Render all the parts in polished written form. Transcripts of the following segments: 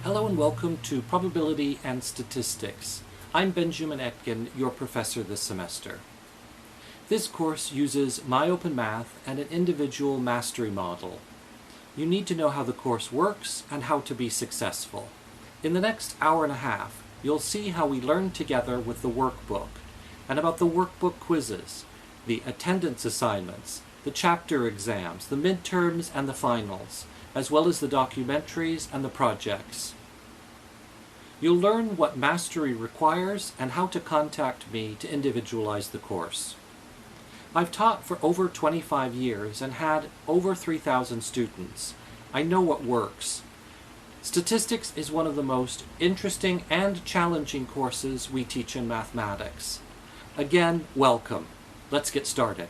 Hello and welcome to Probability and Statistics. I'm Benjamin Etkin, your professor this semester. This course uses MyOpenMath and an individual mastery model. You need to know how the course works and how to be successful. In the next hour and a half, you'll see how we learn together with the workbook, and about the workbook quizzes, the attendance assignments, the chapter exams, the midterms and the finals, as well as the documentaries and the projects. You'll learn what mastery requires and how to contact me to individualize the course. I've taught for over 25 years and had over 3,000 students. I know what works. Statistics is one of the most interesting and challenging courses we teach in mathematics. Again, welcome. Let's get started.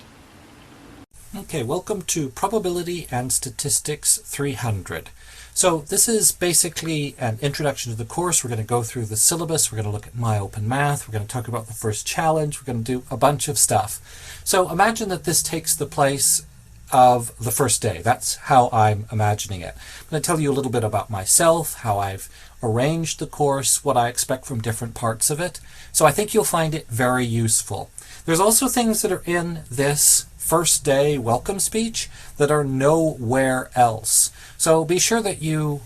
Okay, welcome to Probability and Statistics 300. So this is basically an introduction to the course. We're going to go through the syllabus. We're going to look at MyOpenMath. We're going to talk about the first challenge. We're going to do a bunch of stuff. So imagine that this takes the place of the first day. That's how I'm imagining it. I'm going to tell you a little bit about myself, how I've arranged the course, what I expect from different parts of it. So I think you'll find it very useful. There's also things that are in this first day welcome speech that are nowhere else. So be sure that you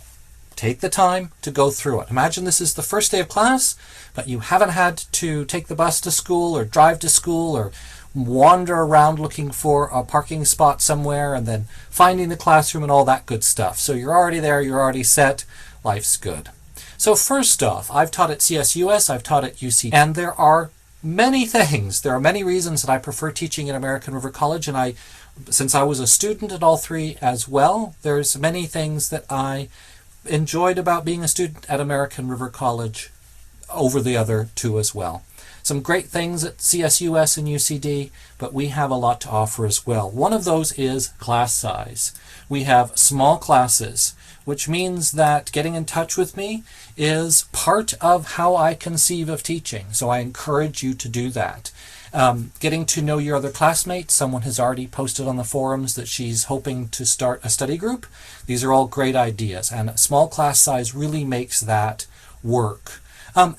take the time to go through it. Imagine this is the first day of class, but you haven't had to take the bus to school or drive to school or wander around looking for a parking spot somewhere and then finding the classroom and all that good stuff. So you're already there, you're already set, life's good. So first off, I've taught at CSUS, I've taught at UC, and there are many things. There are many reasons that I prefer teaching at American River College, and since I was a student at all three as well, there's many things that I enjoyed about being a student at American River College over the other two as well. Some great things at CSUS and UCD, but we have a lot to offer as well. One of those is class size. We have small classes, which means that getting in touch with me is part of how I conceive of teaching. So I encourage you to do that. Getting to know your other classmates. Someone has already posted on the forums that she's hoping to start a study group. These are all great ideas, and a small class size really makes that work.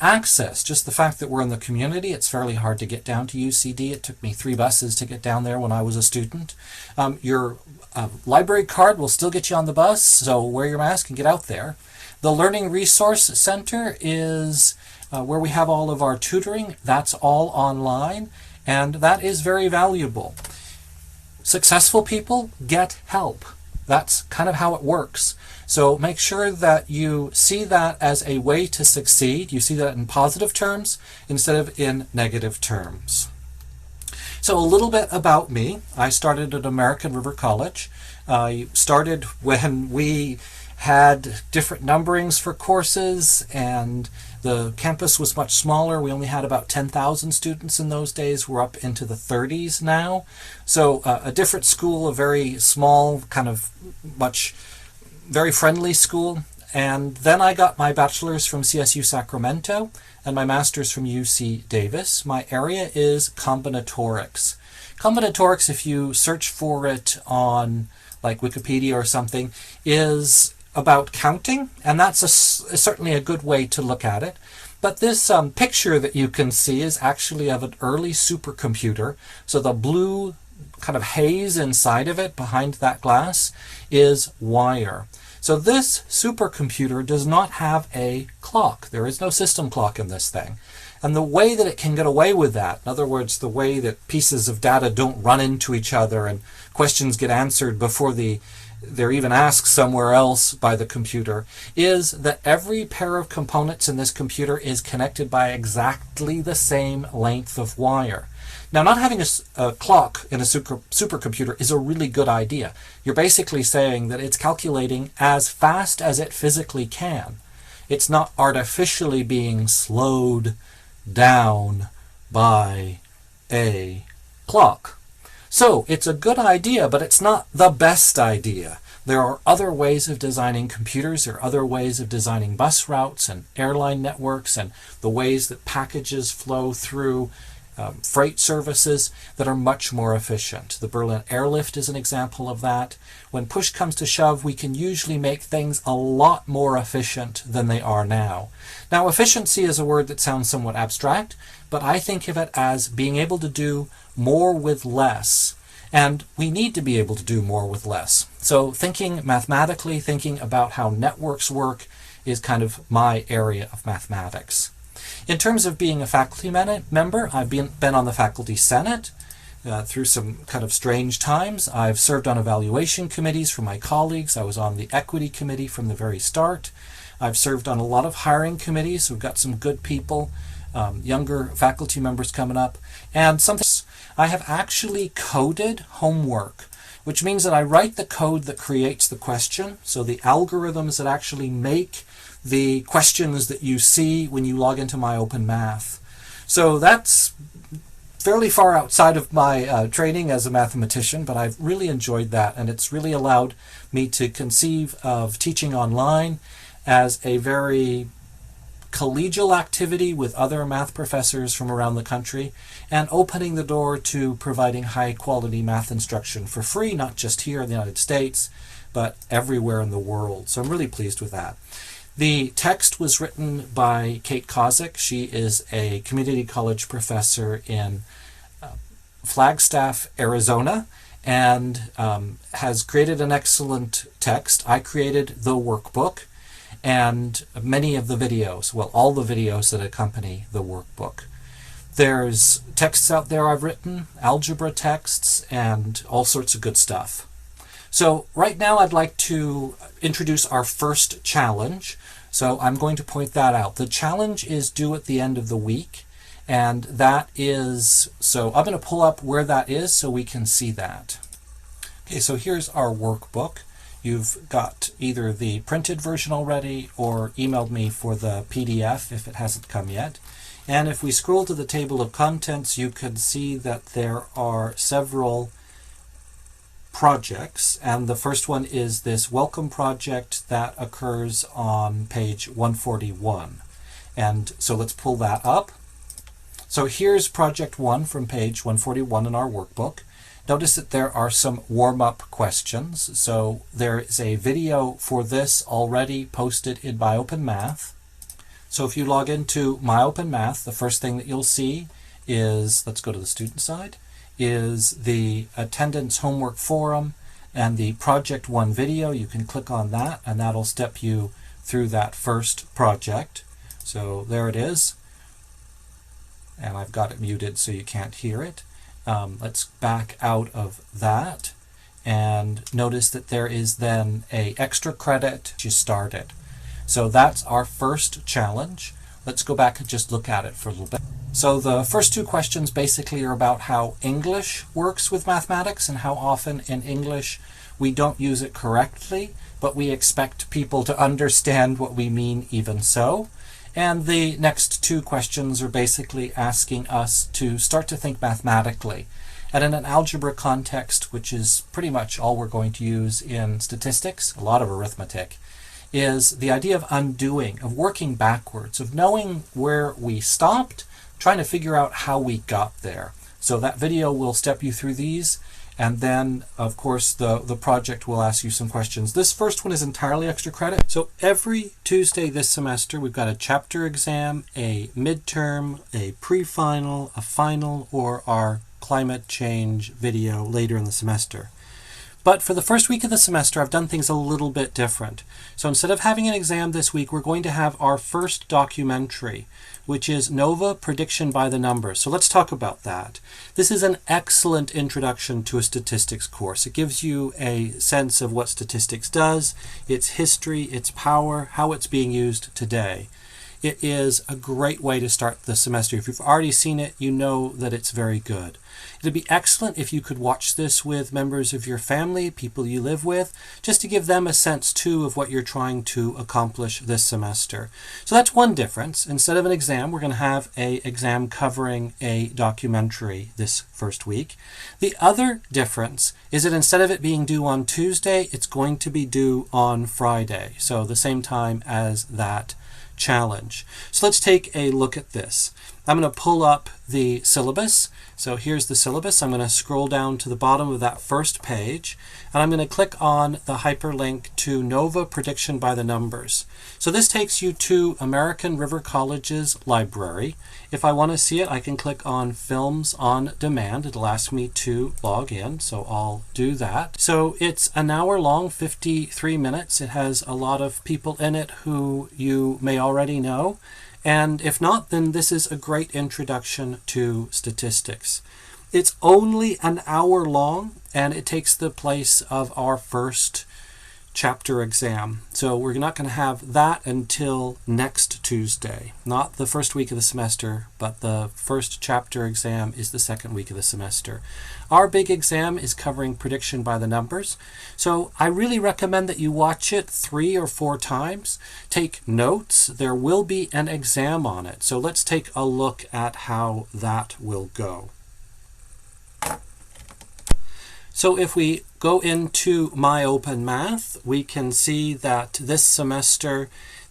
Access, just the fact that we're in the community, it's fairly hard to get down to UCD. It took me 3 buses to get down there when I was a student. Your library card will still get you on the bus, so wear your mask and get out there. The Learning Resource Center is where we have all of our tutoring. That's all online, and that is very valuable. Successful people get help. That's kind of how it works. So make sure that you see that as a way to succeed. You see that in positive terms instead of in negative terms. So a little bit about me. I started at American River College. I started when we had different numberings for courses, and the campus was much smaller. We only had about 10,000 students in those days. We're up into the 30s now. So a different school, a very small, kind of very friendly school. And then I got my bachelor's from CSU Sacramento and my master's from UC Davis. My area is combinatorics. Combinatorics, if you search for it on like Wikipedia or something, is about counting, and that's certainly a good way to look at it. But this picture that you can see is actually of an early supercomputer. So the blue kind of haze inside of it, behind that glass, is wire. So this supercomputer does not have a clock. There is no system clock in this thing. And the way that it can get away with that, in other words, the way that pieces of data don't run into each other and questions get answered before they're even asked somewhere else by the computer, is that every pair of components in this computer is connected by exactly the same length of wire. Now, not having a clock in a supercomputer is a really good idea. You're basically saying that it's calculating as fast as it physically can. It's not artificially being slowed down by a clock. So it's a good idea, but it's not the best idea. There are other ways of designing computers. There are other ways of designing bus routes and airline networks and the ways that packages flow through freight services that are much more efficient. The Berlin Airlift is an example of that. When push comes to shove, we can usually make things a lot more efficient than they are now. Now, efficiency is a word that sounds somewhat abstract, but I think of it as being able to do more with less. And we need to be able to do more with less. So thinking mathematically, thinking about how networks work is kind of my area of mathematics. In terms of being a faculty member, I've been on the Faculty Senate through some kind of strange times. I've served on evaluation committees for my colleagues. I was on the Equity Committee from the very start. I've served on a lot of hiring committees. We've got some good people, younger faculty members coming up. And sometimes I have actually coded homework, which means that I write the code that creates the question. So the algorithms that actually make the questions that you see when you log into MyOpenMath. So that's fairly far outside of my training as a mathematician, but I've really enjoyed that, and it's really allowed me to conceive of teaching online as a very collegial activity with other math professors from around the country, and opening the door to providing high quality math instruction for free, not just here in the United States, but everywhere in the world. So I'm really pleased with that. The text was written by Kate Kozik. She is a community college professor in Flagstaff, Arizona, and has created an excellent text. I created the workbook and many of the videos, well, all the videos that accompany the workbook. There's texts out there I've written, algebra texts, and all sorts of good stuff. So right now I'd like to introduce our first challenge. So I'm going to point that out. The challenge is due at the end of the week, and that is, so I'm going to pull up where that is so we can see that. Okay, so here's our workbook. You've got either the printed version already or emailed me for the PDF if it hasn't come yet. And if we scroll to the table of contents, you can see that there are several projects, and the first one is this welcome project that occurs on page 141. And so let's pull that up. So here's project 1 from page 141 in our workbook. Notice that there are some warm-up questions. So there is a video for this already posted in MyOpenMath. So if you log into MyOpenMath, the first thing that you'll see is, let's go to the student side, is the attendance homework forum and the project 1 video. You can click on that and that'll step you through that first project. So there it is, and I've got it muted so you can't hear it. Let's back out of that and notice that there is then a extra credit you started. So that's our first challenge. Let's go back and just look at it for a little bit. So the first 2 questions basically are about how English works with mathematics and how often in English we don't use it correctly, but we expect people to understand what we mean even so. And the next 2 questions are basically asking us to start to think mathematically. And in an algebra context, which is pretty much all we're going to use in statistics, a lot of arithmetic, is the idea of undoing, of working backwards, of knowing where we stopped, trying to figure out how we got there. So that video will step you through these, and then of course the project will ask you some questions. This first one is entirely extra credit. So every Tuesday this semester we've got a chapter exam, a midterm, a pre-final, a final, or our climate change video later in the semester. But for the first week of the semester, I've done things a little bit different. So instead of having an exam this week, we're going to have our first documentary, which is NOVA Prediction by the Numbers. So let's talk about that. This is an excellent introduction to a statistics course. It gives you a sense of what statistics does, its history, its power, how it's being used today. It is a great way to start the semester. If you've already seen it, you know that it's very good. It'd be excellent if you could watch this with members of your family, people you live with, just to give them a sense too of what you're trying to accomplish this semester. So that's one difference. Instead of an exam, we're going to have an exam covering a documentary this first week. The other difference is that instead of it being due on Tuesday, it's going to be due on Friday. So the same time as that challenge. So let's take a look at this. I'm going to pull up the syllabus. So here's the syllabus. I'm going to scroll down to the bottom of that first page, and I'm going to click on the hyperlink to NOVA Prediction by the Numbers. So this takes you to American River College's library. If I want to see it, I can click on Films on Demand. It'll ask me to log in, so I'll do that. So it's an hour long, 53 minutes. It has a lot of people in it who you may already know. And if not, then this is a great introduction to statistics. It's only an hour long, and it takes the place of our first chapter exam. So we're not going to have that until next Tuesday. Not the first week of the semester, but the first chapter exam is the second week of the semester. Our big exam is covering prediction by the numbers. So I really recommend that you watch it 3 or 4 times. Take notes. There will be an exam on it. So let's take a look at how that will go. So if we go into My Open Math, we can see that this semester,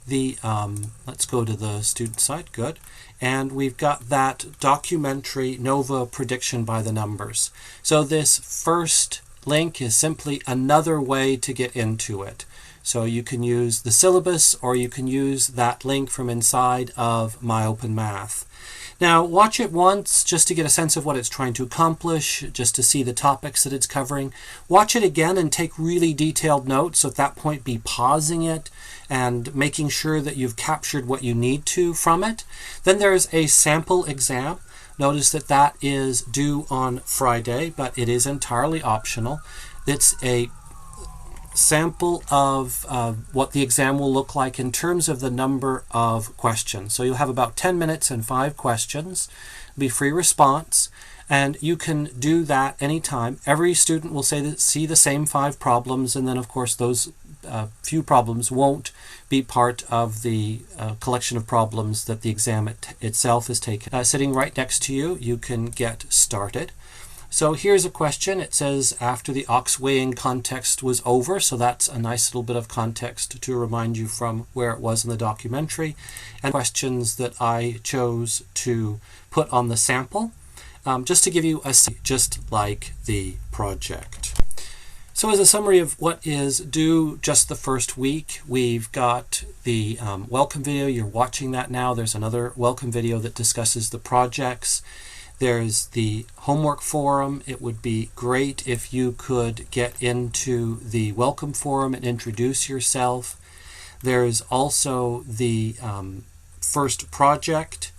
let's go to the student side, good. And we've got that documentary NOVA Prediction by the Numbers. So this first link is simply another way to get into it. So you can use the syllabus, or you can use that link from inside of My Open Math. Now, watch it once just to get a sense of what it's trying to accomplish, just to see the topics that it's covering. Watch it again and take really detailed notes. So at that point, be pausing it and making sure that you've captured what you need to from it. Then there's a sample exam. Notice that that is due on Friday, but it is entirely optional. It's a sample of what the exam will look like in terms of the number of questions. So you'll have about 10 minutes and 5 questions. It'll be free response, and you can do that anytime. Every student will see the same 5 problems, and then of course those few problems won't be part of the collection of problems that the exam itself is taken. Sitting right next to you, you can get started. So here's a question. It says, after the ox weighing context was over, so that's a nice little bit of context to remind you from where it was in the documentary, and questions that I chose to put on the sample, just to give you a just like the project. So as a summary of what is due just the first week, we've got the welcome video. You're watching that now. There's another welcome video that discusses the projects. There's the homework forum. It would be great if you could get into the welcome forum and introduce yourself. There's also the first project,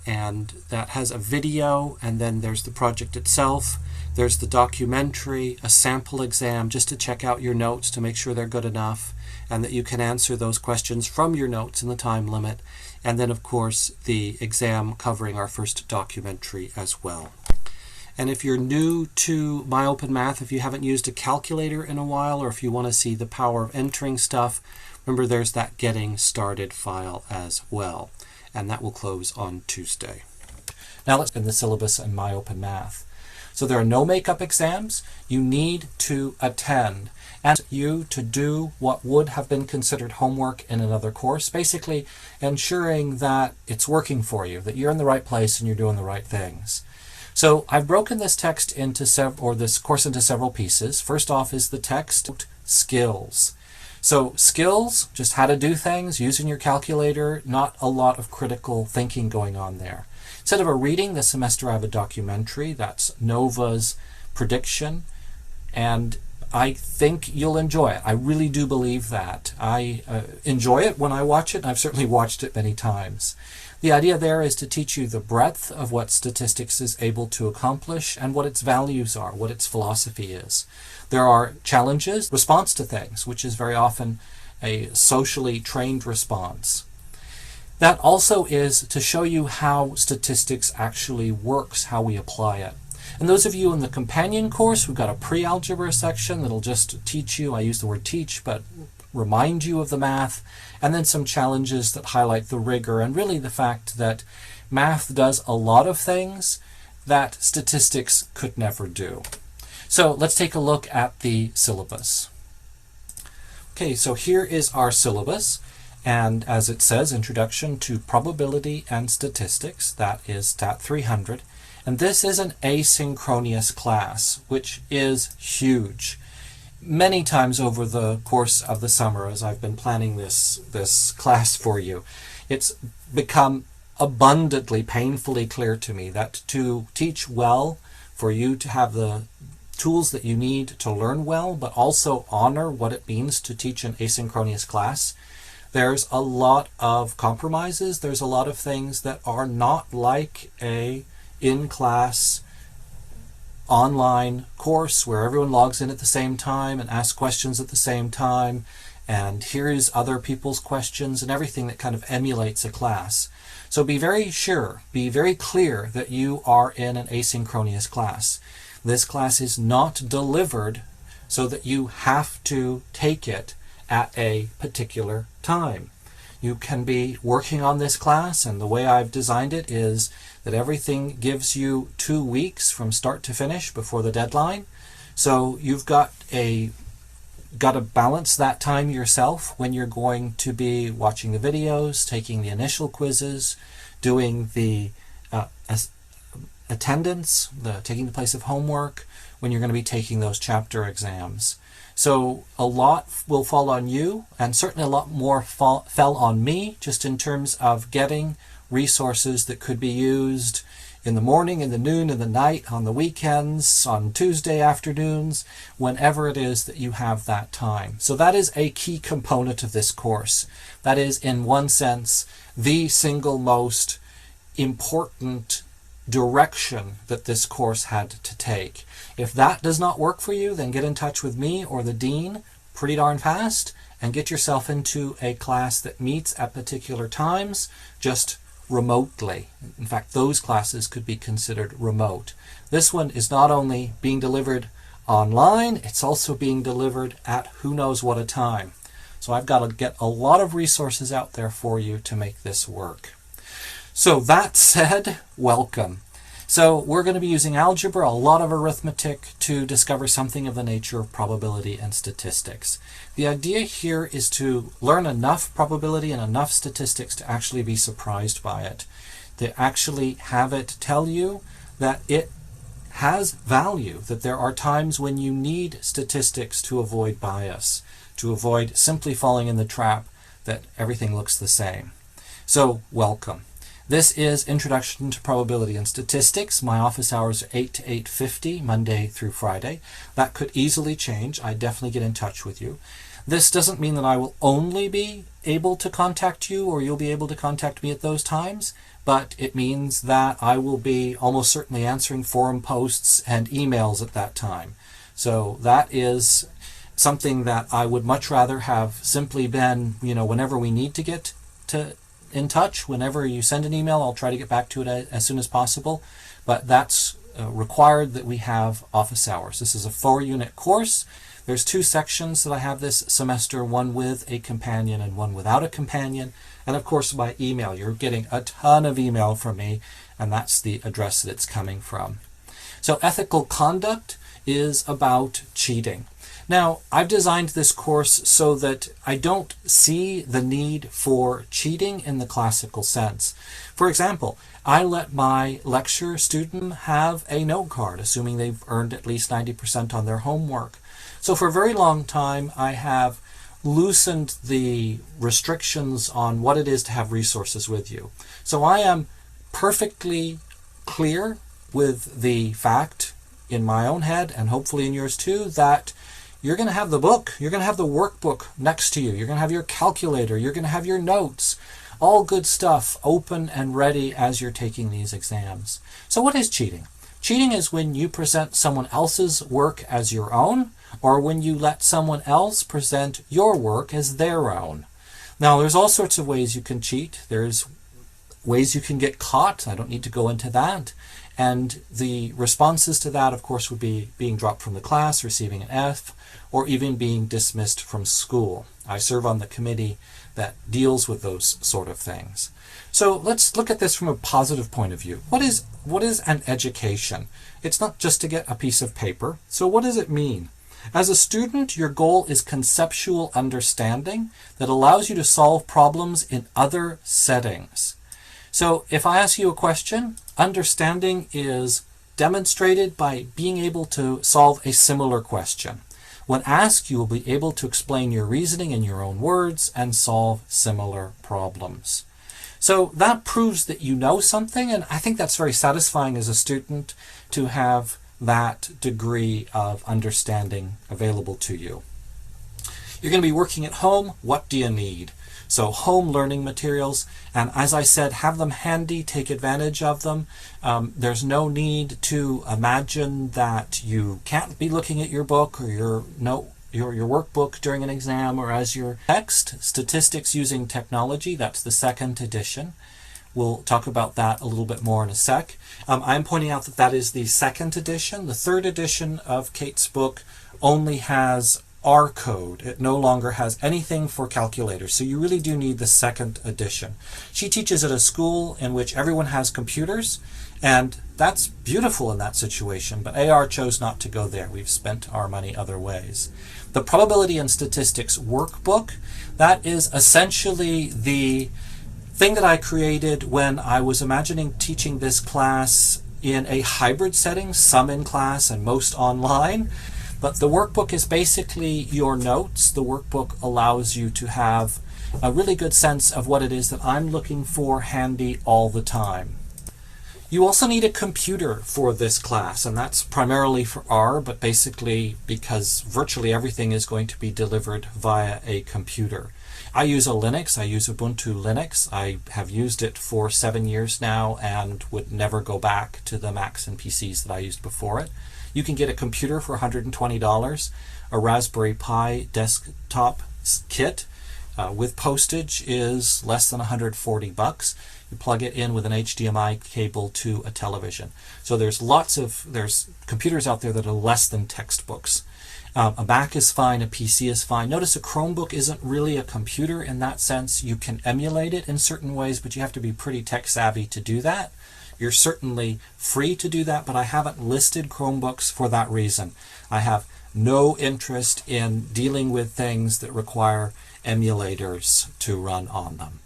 and that has a video, and then there's the project itself. There's the documentary, a sample exam, just to check out your notes to make sure they're good enough and that you can answer those questions from your notes in the time limit. And then, of course, the exam covering our first documentary as well. And if you're new to My Open Math, if you haven't used a calculator in a while, or if you want to see the power of entering stuff, remember there's that Getting Started file as well. And that will close on Tuesday. Now let's begin the syllabus in My Open Math. So there are no makeup exams. You need to attend, and you to do what would have been considered homework in another course, basically ensuring that it's working for you, that you're in the right place and you're doing the right things. So I've broken this text into this course into several pieces. First off is the text skills. So skills, just how to do things using your calculator, not a lot of critical thinking going on there. Instead of a reading, this semester I have a documentary. That's NOVA's Prediction, and I think you'll enjoy it. I really do believe that. I enjoy it when I watch it, and I've certainly watched it many times. The idea there is to teach you the breadth of what statistics is able to accomplish and what its values are, what its philosophy is. There are challenges, response to things, which is very often a socially trained response. That also is to show you how statistics actually works, how we apply it. And those of you in the companion course, we've got a pre-algebra section that'll just teach you, I use the word teach, but remind you of the math, and then some challenges that highlight the rigor and really the fact that math does a lot of things that statistics could never do. So let's take a look at the syllabus. Okay, so here is our syllabus. And as it says, Introduction to Probability and Statistics, that is Stat 300. And this is an asynchronous class, which is huge. Many times over the course of the summer, as I've been planning this class for you, it's become abundantly, painfully clear to me that to teach well, for you to have the tools that you need to learn well, but also honor what it means to teach an asynchronous class, there's a lot of compromises. There's a lot of things that are not like a in-class online course where everyone logs in at the same time and asks questions at the same time and hears other people's questions and everything that kind of emulates a class. So be very sure, be very clear that you are in an asynchronous class. This class is not delivered so that you have to take it at a particular time. You can be working on this class, and the way I've designed it is that everything gives you 2 weeks from start to finish before the deadline. So you've got to balance that time yourself when you're going to be watching the videos, taking the initial quizzes, doing the attendance, taking the place of homework, when you're going to be taking those chapter exams. So a lot will fall on you, and certainly a lot more fell on me, just in terms of getting resources that could be used in the morning, in the noon, in the night, on the weekends, on Tuesday afternoons, whenever it is that you have that time. So that is a key component of this course. That is, in one sense, the single most important direction that this course had to take. If that does not work for you, then get in touch with me or the dean pretty darn fast and get yourself into a class that meets at particular times, just remotely. In fact, those classes could be considered remote. This one is not only being delivered online, it's also being delivered at who knows what a time. So I've got to get a lot of resources out there for you to make this work. So that said, welcome. So we're going to be using algebra, a lot of arithmetic, to discover something of the nature of probability and statistics. The idea here is to learn enough probability and enough statistics to actually be surprised by it, to actually have it tell you that it has value, that there are times when you need statistics to avoid bias, to avoid simply falling in the trap that everything looks the same. So welcome. This is Introduction to Probability and Statistics. My office hours are 8 to 8:50, Monday through Friday. That could easily change. I definitely get in touch with you. This doesn't mean that I will only be able to contact you or you'll be able to contact me at those times, but it means that I will be almost certainly answering forum posts and emails at that time. So that is something that I would much rather have simply been, whenever we need to get in touch. Whenever you send an email, I'll try to get back to it as soon as possible, but that's required that we have office hours. This is a 4-unit course. There's 2 sections that I have this semester, one with a companion and one without a companion, and of course by email. You're getting a ton of email from me, and that's the address that it's coming from. So ethical conduct is about cheating. Now, I've designed this course so that I don't see the need for cheating in the classical sense. For example, I let my lecture student have a note card, assuming they've earned at least 90% on their homework. So for a very long time, I have loosened the restrictions on what it is to have resources with you. So I am perfectly clear with the fact in my own head, and hopefully in yours too, that you're going to have the book, you're going to have the workbook next to you, you're going to have your calculator, you're going to have your notes, all good stuff open and ready as you're taking these exams. So what is cheating? Cheating is when you present someone else's work as your own, or when you let someone else present your work as their own. Now, there's all sorts of ways you can cheat. There's ways you can get caught. I don't need to go into that. And the responses to that, of course, would be being dropped from the class, receiving an F, or even being dismissed from school. I serve on the committee that deals with those sort of things. So let's look at this from a positive point of view. What is an education? It's not just to get a piece of paper. So what does it mean? As a student, your goal is conceptual understanding that allows you to solve problems in other settings. So if I ask you a question, understanding is demonstrated by being able to solve a similar question. When asked, you will be able to explain your reasoning in your own words and solve similar problems. So that proves that you know something, and I think that's very satisfying as a student to have that degree of understanding available to you. You're going to be working at home. What do you need? So home learning materials, and as I said, have them handy, take advantage of them. There's no need to imagine that you can't be looking at your book or your workbook during an exam or as your text. Statistics Using Technology, that's the second edition. We'll talk about that a little bit more in a sec. I'm pointing out that that is the second edition. The third edition of Kate's book only has R code. It no longer has anything for calculators, so you really do need the second edition. She teaches at a school in which everyone has computers, and that's beautiful in that situation, but AR chose not to go there. We've spent our money other ways. The Probability and Statistics Workbook, that is essentially the thing that I created when I was imagining teaching this class in a hybrid setting, some in class and most online. But the workbook is basically your notes. The workbook allows you to have a really good sense of what it is that I'm looking for handy all the time. You also need a computer for this class, and that's primarily for R, but basically because virtually everything is going to be delivered via a computer. I use a Linux. I use Ubuntu Linux. I have used it for 7 years now and would never go back to the Macs and PCs that I used before it. You can get a computer for $120, a Raspberry Pi desktop kit with postage is less than 140 bucks. You plug it in with an HDMI cable to a television. So there's computers out there that are less than textbooks. A Mac is fine, a PC is fine. Notice a Chromebook isn't really a computer in that sense. You can emulate it in certain ways, but you have to be pretty tech savvy to do that. You're certainly free to do that, but I haven't listed Chromebooks for that reason. I have no interest in dealing with things that require emulators to run on them.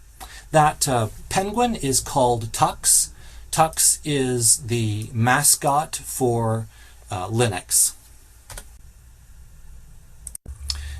That Penguin is called Tux. Tux is the mascot for Linux.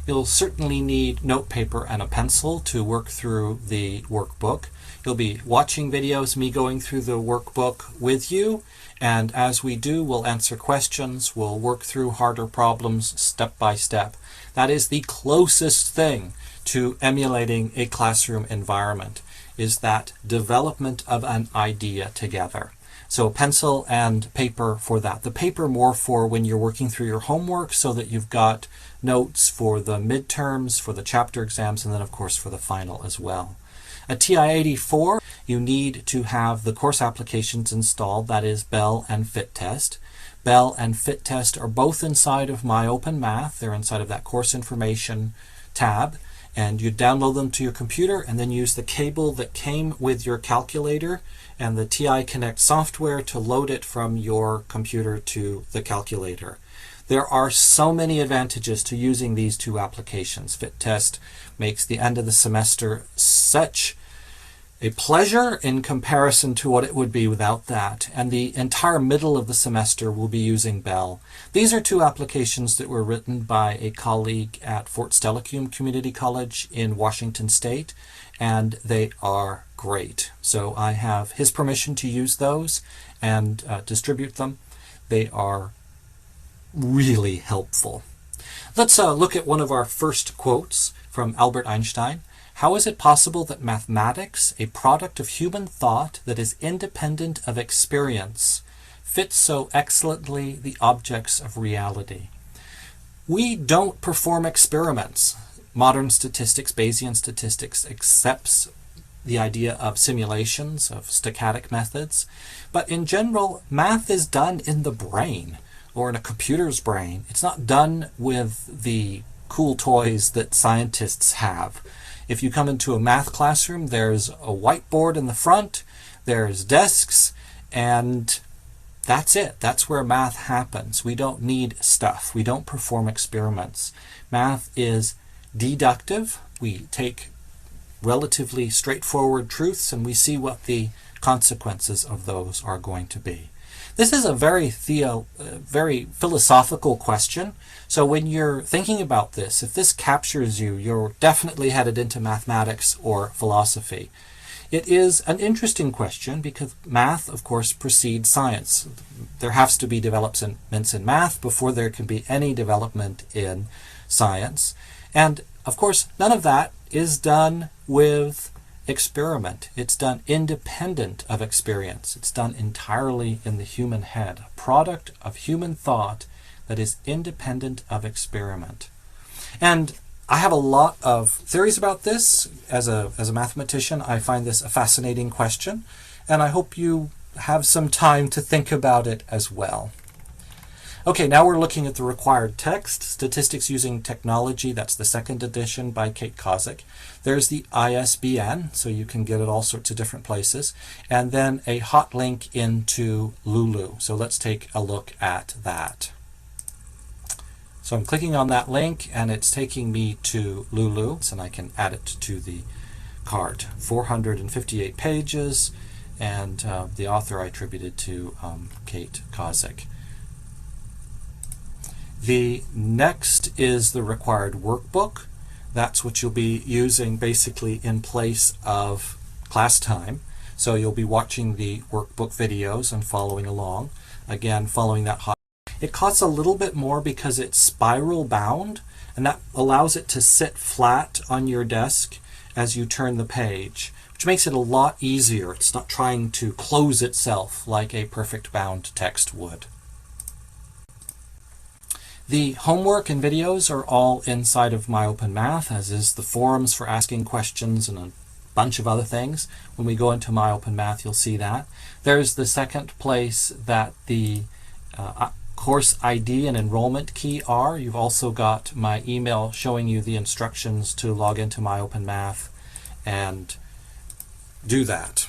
You'll certainly need notepaper and a pencil to work through the workbook. You'll be watching videos, me going through the workbook with you, and as we do, we'll answer questions, we'll work through harder problems step by step. That is the closest thing to emulating a classroom environment, is that development of an idea together. So pencil and paper for that. The paper more for when you're working through your homework so that you've got notes for the midterms, for the chapter exams, and then of course for the final as well. A TI-84, you need to have the course applications installed, that is Bell and FitTest. Bell and FitTest are both inside of MyOpenMath. They're inside of that course information tab, and you download them to your computer and then use the cable that came with your calculator and the TI Connect software to load it from your computer to the calculator. There are so many advantages to using these two applications. FitTest makes the end of the semester such a pleasure in comparison to what it would be without that. And the entire middle of the semester will be using Bell. These are two applications that were written by a colleague at Fort Steilacoom Community College in Washington State, and they are great. So I have his permission to use those and distribute them. They are really helpful. Let's look at one of our first quotes from Albert Einstein. How is it possible that mathematics, a product of human thought that is independent of experience, fits so excellently the objects of reality? We don't perform experiments. Modern statistics, Bayesian statistics, accepts the idea of simulations, of stochastic methods, but in general, math is done in the brain, or in a computer's brain. It's not done with the cool toys that scientists have. If you come into a math classroom, there's a whiteboard in the front, there's desks, and That's it. That's where math happens. We don't need stuff. We don't perform experiments. Math is deductive. We take relatively straightforward truths and we see what the consequences of those are going to be. This is a very philosophical question. So when you're thinking about this, if this captures you, you're definitely headed into mathematics or philosophy. It is an interesting question because math, of course, precedes science. There has to be developments in math before there can be any development in science. And, of course, none of that is done with experiment. It's done independent of experience. It's done entirely in the human head, a product of human thought that is independent of experiment. And I have a lot of theories about this. As a mathematician, I find this a fascinating question, and I hope you have some time to think about it as well. Okay, now we're looking at the required text, Statistics Using Technology. That's the second edition by Kate Kozik. There's the ISBN, so you can get it all sorts of different places, and then a hot link into Lulu. So let's take a look at that. So I'm clicking on that link and it's taking me to Lulu, and I can add it to the cart. 458 pages, and the author I attributed to Kate Kozik. The next is the required workbook. That's what you'll be using basically in place of class time. So you'll be watching the workbook videos and following along. Again, following that hot. It costs a little bit more because it's spiral bound, and that allows it to sit flat on your desk as you turn the page, which makes it a lot easier. It's not trying to close itself like a perfect bound text would. The homework and videos are all inside of MyOpenMath, as is the forums for asking questions and a bunch of other things. When we go into MyOpenMath, you'll see that. There's the second place that the course ID and enrollment key are. You've also got my email showing you the instructions to log into MyOpenMath and do that.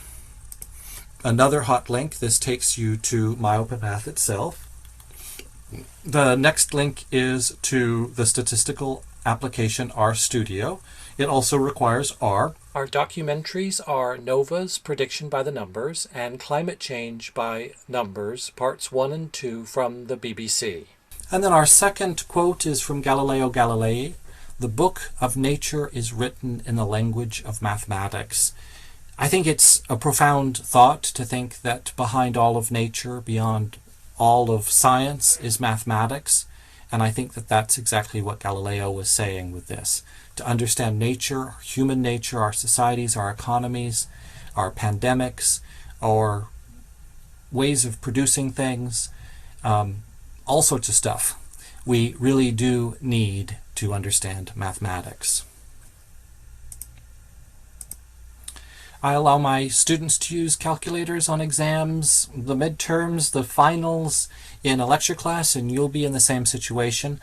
Another hot link, this takes you to MyOpenMath itself. The next link is to the statistical application RStudio. It also requires R. Our documentaries are NOVA's Prediction by the Numbers and Climate Change by Numbers, parts 1 and 2 from the BBC. And then our second quote is from Galileo Galilei. The book of nature is written in the language of mathematics. I think it's a profound thought to think that behind all of nature, beyond all of science, is mathematics. And I think that that's exactly what Galileo was saying with this. To understand nature, human nature, our societies, our economies, our pandemics, our ways of producing things, all sorts of stuff, we really do need to understand mathematics. I allow my students to use calculators on exams, the midterms, the finals, in a lecture class, and you'll be in the same situation.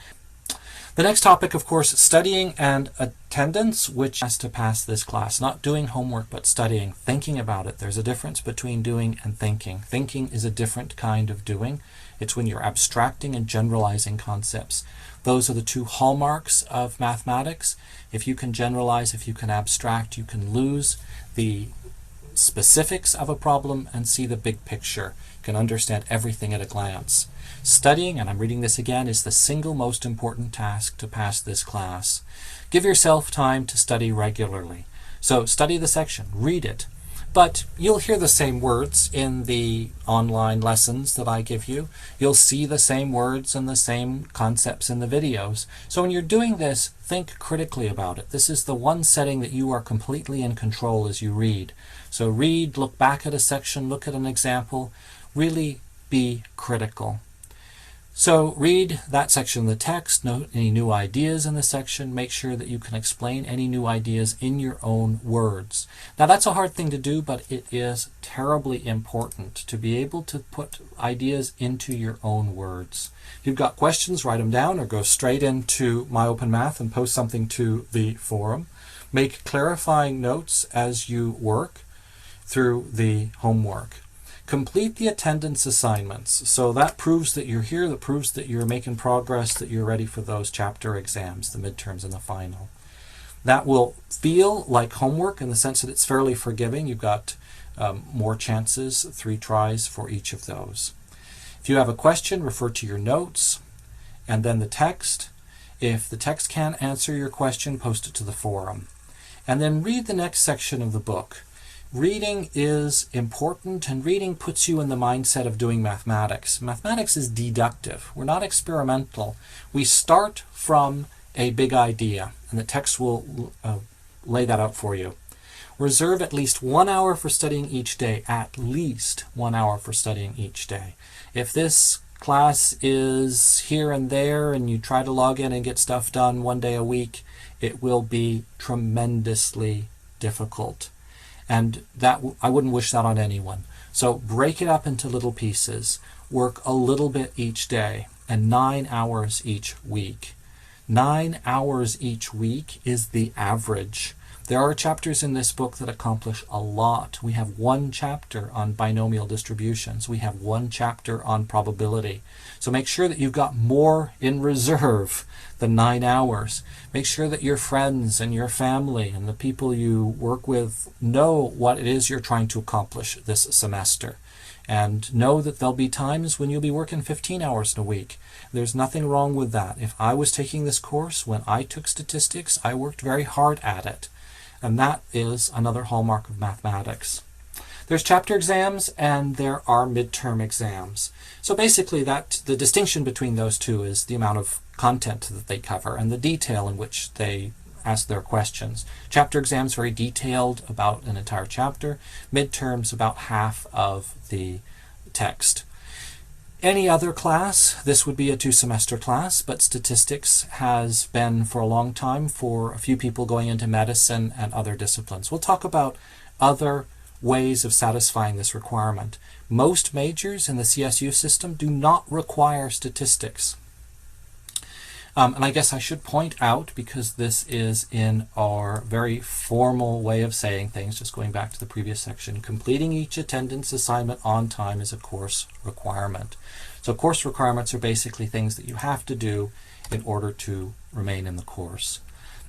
The next topic, of course, studying and attendance, which has to pass this class. Not doing homework, but studying, thinking about it. There's a difference between doing and thinking. Thinking is a different kind of doing. It's when you're abstracting and generalizing concepts. Those are the two hallmarks of mathematics. If you can generalize, if you can abstract, you can lose the specifics of a problem and see the big picture. You can understand everything at a glance. Studying, and I'm reading this again, is the single most important task to pass this class. Give yourself time to study regularly. So study the section, read it. But you'll hear the same words in the online lessons that I give you. You'll see the same words and the same concepts in the videos. So when you're doing this, think critically about it. This is the one setting that you are completely in control as you read. So read, look back at a section, look at an example, really be critical. So read that section of the text, note any new ideas in the section, make sure that you can explain any new ideas in your own words. Now that's a hard thing to do, but it is terribly important to be able to put ideas into your own words. If you've got questions, write them down or go straight into MyOpenMath and post something to the forum. Make clarifying notes as you work through the homework. Complete the attendance assignments. So that proves that you're here, that proves that you're making progress, that you're ready for those chapter exams, the midterms and the final. That will feel like homework in the sense that it's fairly forgiving. You've got more chances, 3 tries for each of those. If you have a question, refer to your notes and then the text. If the text can't answer your question, post it to the forum. And then read the next section of the book. Reading is important, and reading puts you in the mindset of doing mathematics. Mathematics is deductive. We're not experimental. We start from a big idea, and the text will lay that out for you. Reserve at least 1 hour for studying each day. At least 1 hour for studying each day. If this class is here and there and you try to log in and get stuff done 1 day a week, it will be tremendously difficult. And that I wouldn't wish that on anyone. So break it up into little pieces. Work a little bit each day and 9 hours each week. 9 hours each week is the average. There are chapters in this book that accomplish a lot. We have 1 chapter on binomial distributions. We have 1 chapter on probability. So make sure that you've got more in reserve than 9 hours. Make sure that your friends and your family and the people you work with know what it is you're trying to accomplish this semester. And know that there'll be times when you'll be working 15 hours in a week. There's nothing wrong with that. If I was taking this course, when I took statistics, I worked very hard at it. And that is another hallmark of mathematics. There's chapter exams and there are midterm exams. So basically the distinction between those two is the amount of content that they cover and the detail in which they ask their questions. Chapter exams very detailed about an entire chapter. Midterms about half of the text. Any other class, this would be a 2-semester class, but statistics has been for a long time for a few people going into medicine and other disciplines. We'll talk about other ways of satisfying this requirement. Most majors in the CSU system do not require statistics. And I guess I should point out, because this is in our very formal way of saying things, just going back to the previous section, completing each attendance assignment on time is a course requirement. So course requirements are basically things that you have to do in order to remain in the course.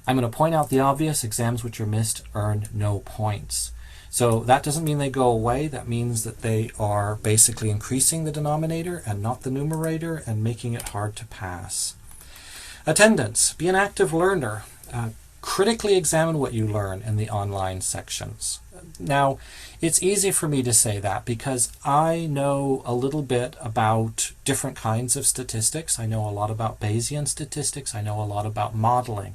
I'm going to point out the obvious. Exams which are missed earn no points. So that doesn't mean they go away. That means that they are basically increasing the denominator and not the numerator and making it hard to pass. Attendance. Be an active learner. Critically examine what you learn in the online sections. Now, it's easy for me to say that because I know a little bit about different kinds of statistics. I know a lot about Bayesian statistics. I know a lot about modeling,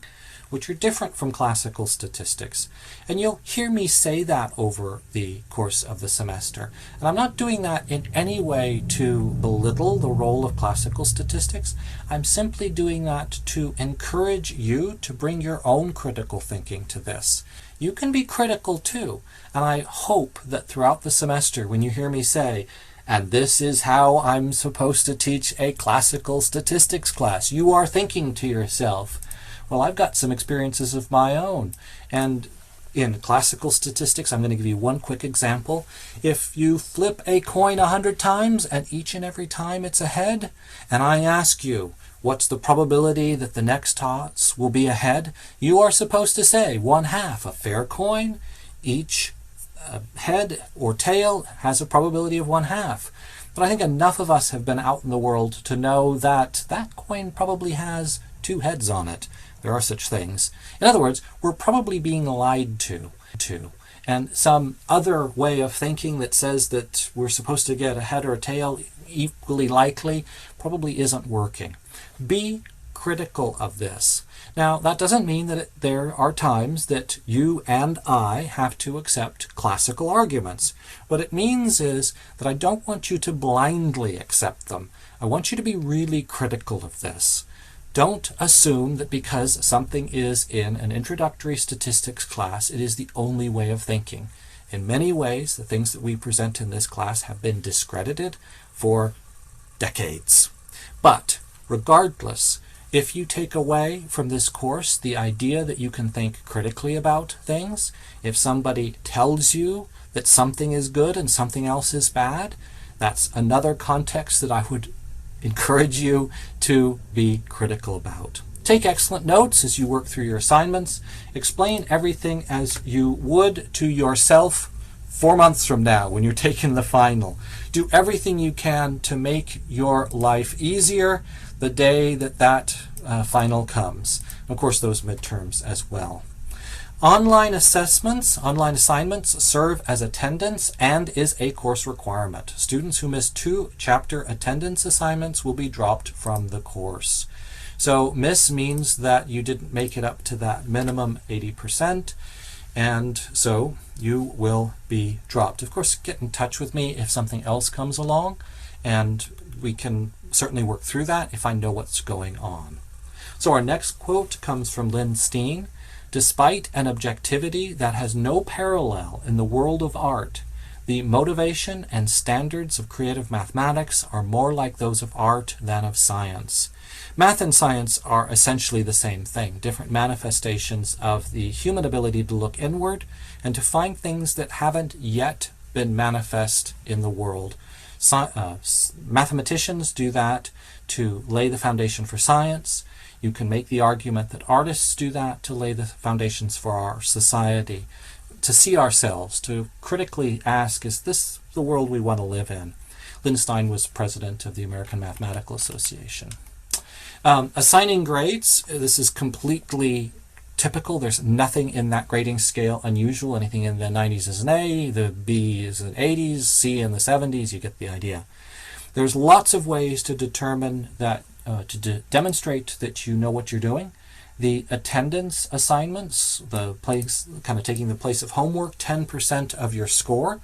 which are different from classical statistics. And you'll hear me say that over the course of the semester. And I'm not doing that in any way to belittle the role of classical statistics. I'm simply doing that to encourage you to bring your own critical thinking to this. You can be critical too. And I hope that throughout the semester, when you hear me say, and this is how I'm supposed to teach a classical statistics class, you are thinking to yourself, well, I've got some experiences of my own. And in classical statistics, I'm going to give you one quick example. If you flip a coin 100 times and each and every time it's a head, and I ask you, what's the probability that the next toss will be a head? You are supposed to say 1/2. A fair coin, each head or tail has a probability of 1/2. But I think enough of us have been out in the world to know that that coin probably has 2 heads on it. There are such things. In other words, we're probably being lied to. And some other way of thinking that says that we're supposed to get a head or a tail equally likely probably isn't working. Be critical of this. Now, that doesn't mean that there are times that you and I have to accept classical arguments. What it means is that I don't want you to blindly accept them. I want you to be really critical of this. Don't assume that because something is in an introductory statistics class, it is the only way of thinking. In many ways, the things that we present in this class have been discredited for decades. But regardless, if you take away from this course the idea that you can think critically about things, if somebody tells you that something is good and something else is bad. That's another context that I would encourage you to be critical about. Take excellent notes as you work through your assignments. Explain everything as you would to yourself 4 months from now when you're taking the final. Do everything you can to make your life easier the day that final comes. Of course, those midterms as well. Online assignments serve as attendance and is a course requirement. Students who miss 2 chapter attendance assignments will be dropped from the course. So miss means that you didn't make it up to that minimum 80%, and so you will be dropped. Of course, get in touch with me if something else comes along, and we can certainly work through that if I know what's going on. So our next quote comes from Lynn Steen. Despite an objectivity that has no parallel in the world of art, the motivation and standards of creative mathematics are more like those of art than of science. Math and science are essentially the same thing, different manifestations of the human ability to look inward and to find things that haven't yet been manifest in the world. Mathematicians do that to lay the foundation for science. You can make the argument that artists do that to lay the foundations for our society, to see ourselves, to critically ask, is this the world we want to live in? Lynn Steen was president of the American Mathematical Association. Assigning grades, this is completely typical. There's nothing in that grading scale unusual. Anything in the 90s is an A, the B is an 80s, C in the 70s, you get the idea. There's lots of ways to determine that, demonstrate that you know what you're doing. The attendance assignments, the place, kind of taking the place of homework, 10% of your score.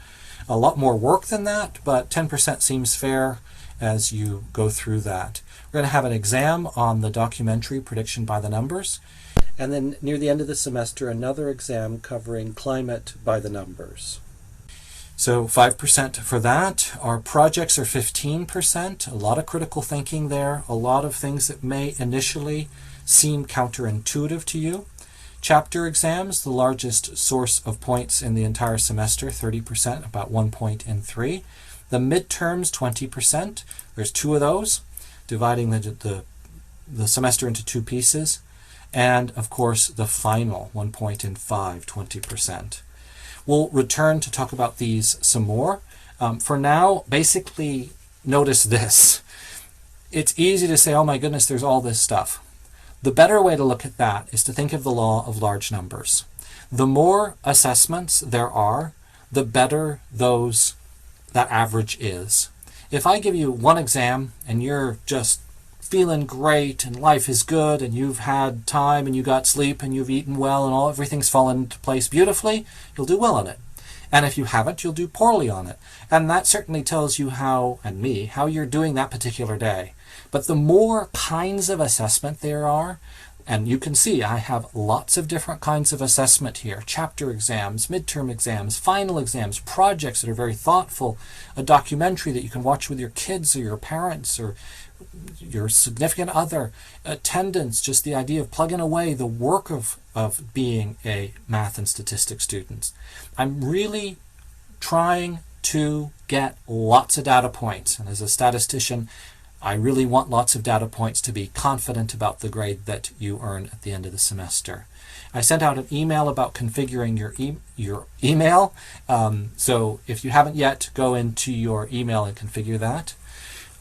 A lot more work than that, but 10% seems fair as you go through that. We're going to have an exam on the documentary Prediction by the Numbers, and then near the end of the semester, another exam covering climate by the numbers. So 5% for that. Our projects are 15%. A lot of critical thinking there, a lot of things that may initially seem counterintuitive to you. Chapter exams, the largest source of points in the entire semester, 30%, about 1 point in 3. The midterms, 20%. There's 2 of those, dividing the semester into 2 pieces. And, of course, the final, 1 point in 5, 20%. We'll return to talk about these some more. For now, basically, notice this. It's easy to say, oh my goodness, there's all this stuff. The better way to look at that is to think of the law of large numbers. The more assessments there are, the better that average is. If I give you 1 exam and you're just feeling great and life is good and you've had time and you got sleep and you've eaten well and everything's fallen into place beautifully, you'll do well on it. And if you haven't, you'll do poorly on it. And that certainly tells you how you're doing that particular day. But the more kinds of assessment there are, and you can see I have lots of different kinds of assessment here. Chapter exams, midterm exams, final exams, projects that are very thoughtful, a documentary that you can watch with your kids or your parents or your significant other, attendance, just the idea of plugging away the work of being a math and statistics student. I'm really trying to get lots of data points, and as a statistician, I really want lots of data points to be confident about the grade that you earn at the end of the semester. I sent out an email about configuring your email, so if you haven't yet, go into your email and configure that.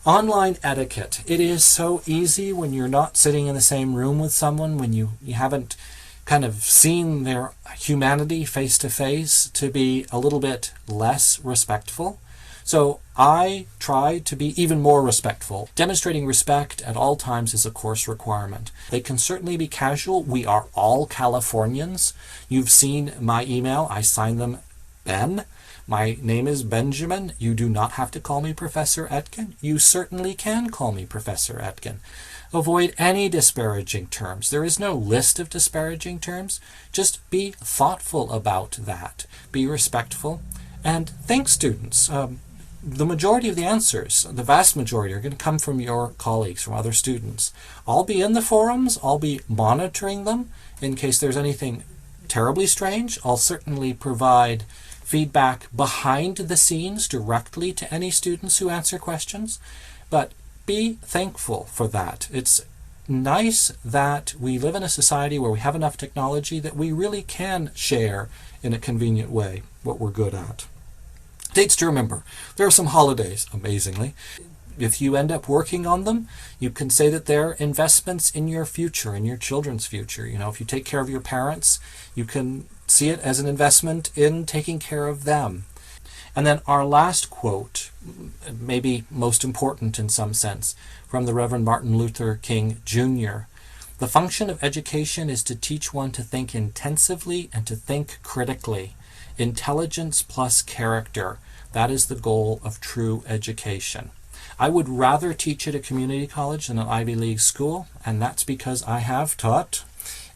Online etiquette. It is so easy when you're not sitting in the same room with someone, when you haven't kind of seen their humanity face to face, to be a little bit less respectful. So I try to be even more respectful. Demonstrating respect at all times is a course requirement. They can certainly be casual. We are all Californians. You've seen my email. I sign them Ben. My name is Benjamin. You do not have to call me Professor Etkin. You certainly can call me Professor Etkin. Avoid any disparaging terms. There is no list of disparaging terms. Just be thoughtful about that. Be respectful. And thank students. The majority of the answers, the vast majority, are going to come from your colleagues, from other students. I'll be in the forums. I'll be monitoring them in case there's anything terribly strange. I'll certainly provide feedback behind the scenes directly to any students who answer questions, but be thankful for that. It's nice that we live in a society where we have enough technology that we really can share in a convenient way what we're good at. Dates to remember. There are some holidays, amazingly. If you end up working on them, you can say that they're investments in your future, in your children's future. You know, if you take care of your parents, you can see it as an investment in taking care of them. And then our last quote, maybe most important in some sense, from the Reverend Martin Luther King Jr. The function of education is to teach one to think intensively and to think critically. Intelligence plus character. That is the goal of true education. I would rather teach at a community college than an Ivy League school, and that's because I have taught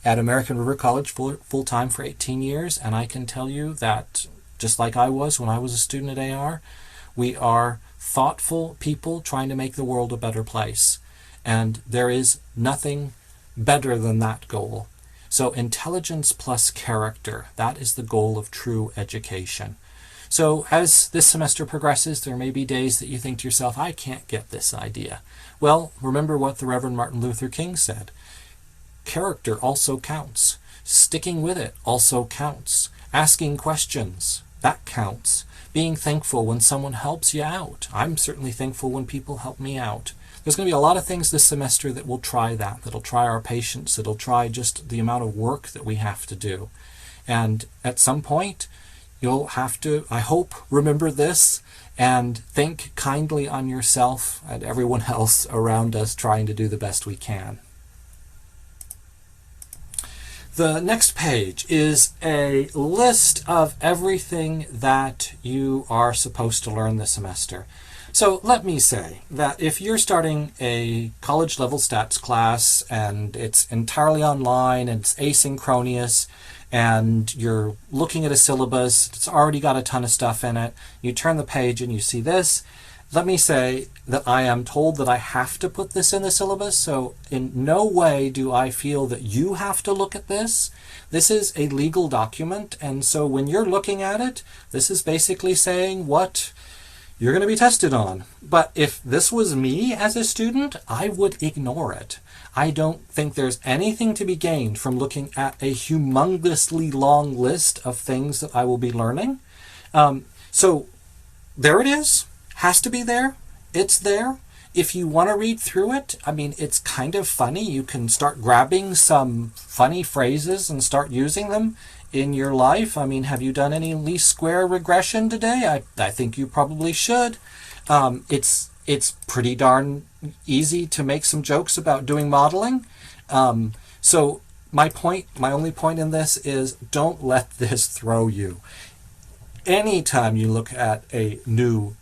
at American River College full-time for 18 years, and I can tell you that, just like I was when I was a student at AR, we are thoughtful people trying to make the world a better place, and there is nothing better than that goal. So intelligence plus character, that is the goal of true education. So as this semester progresses, there may be days that you think to yourself, I can't get this idea. Well, remember what the Reverend Martin Luther King said. Character also counts. Sticking with it also counts. Asking questions, that counts. Being thankful when someone helps you out. I'm certainly thankful when people help me out. There's going to be a lot of things this semester that will try that. That'll try our patience. That'll try just the amount of work that we have to do. And at some point, you'll have to, I hope, remember this and think kindly on yourself and everyone else around us trying to do the best we can. The next page is a list of everything that you are supposed to learn this semester. So let me say that if you're starting a college level stats class and it's entirely online and it's asynchronous, and you're looking at a syllabus, it's already got a ton of stuff in it, you turn the page and you see this, let me say that I am told that I have to put this in the syllabus, so in no way do I feel that you have to look at this. This is a legal document, and so when you're looking at it, this is basically saying what you're going to be tested on. But if this was me as a student, I would ignore it. I don't think there's anything to be gained from looking at a humongously long list of things that I will be learning. So there it is. Has to be there. It's there. If you want to read through it, I mean, it's kind of funny. You can start grabbing some funny phrases and start using them in your life. I mean, have you done any least square regression today? I think you probably should. It's pretty darn easy to make some jokes about doing modeling. So my only point in this is don't let this throw you. Anytime you look at a new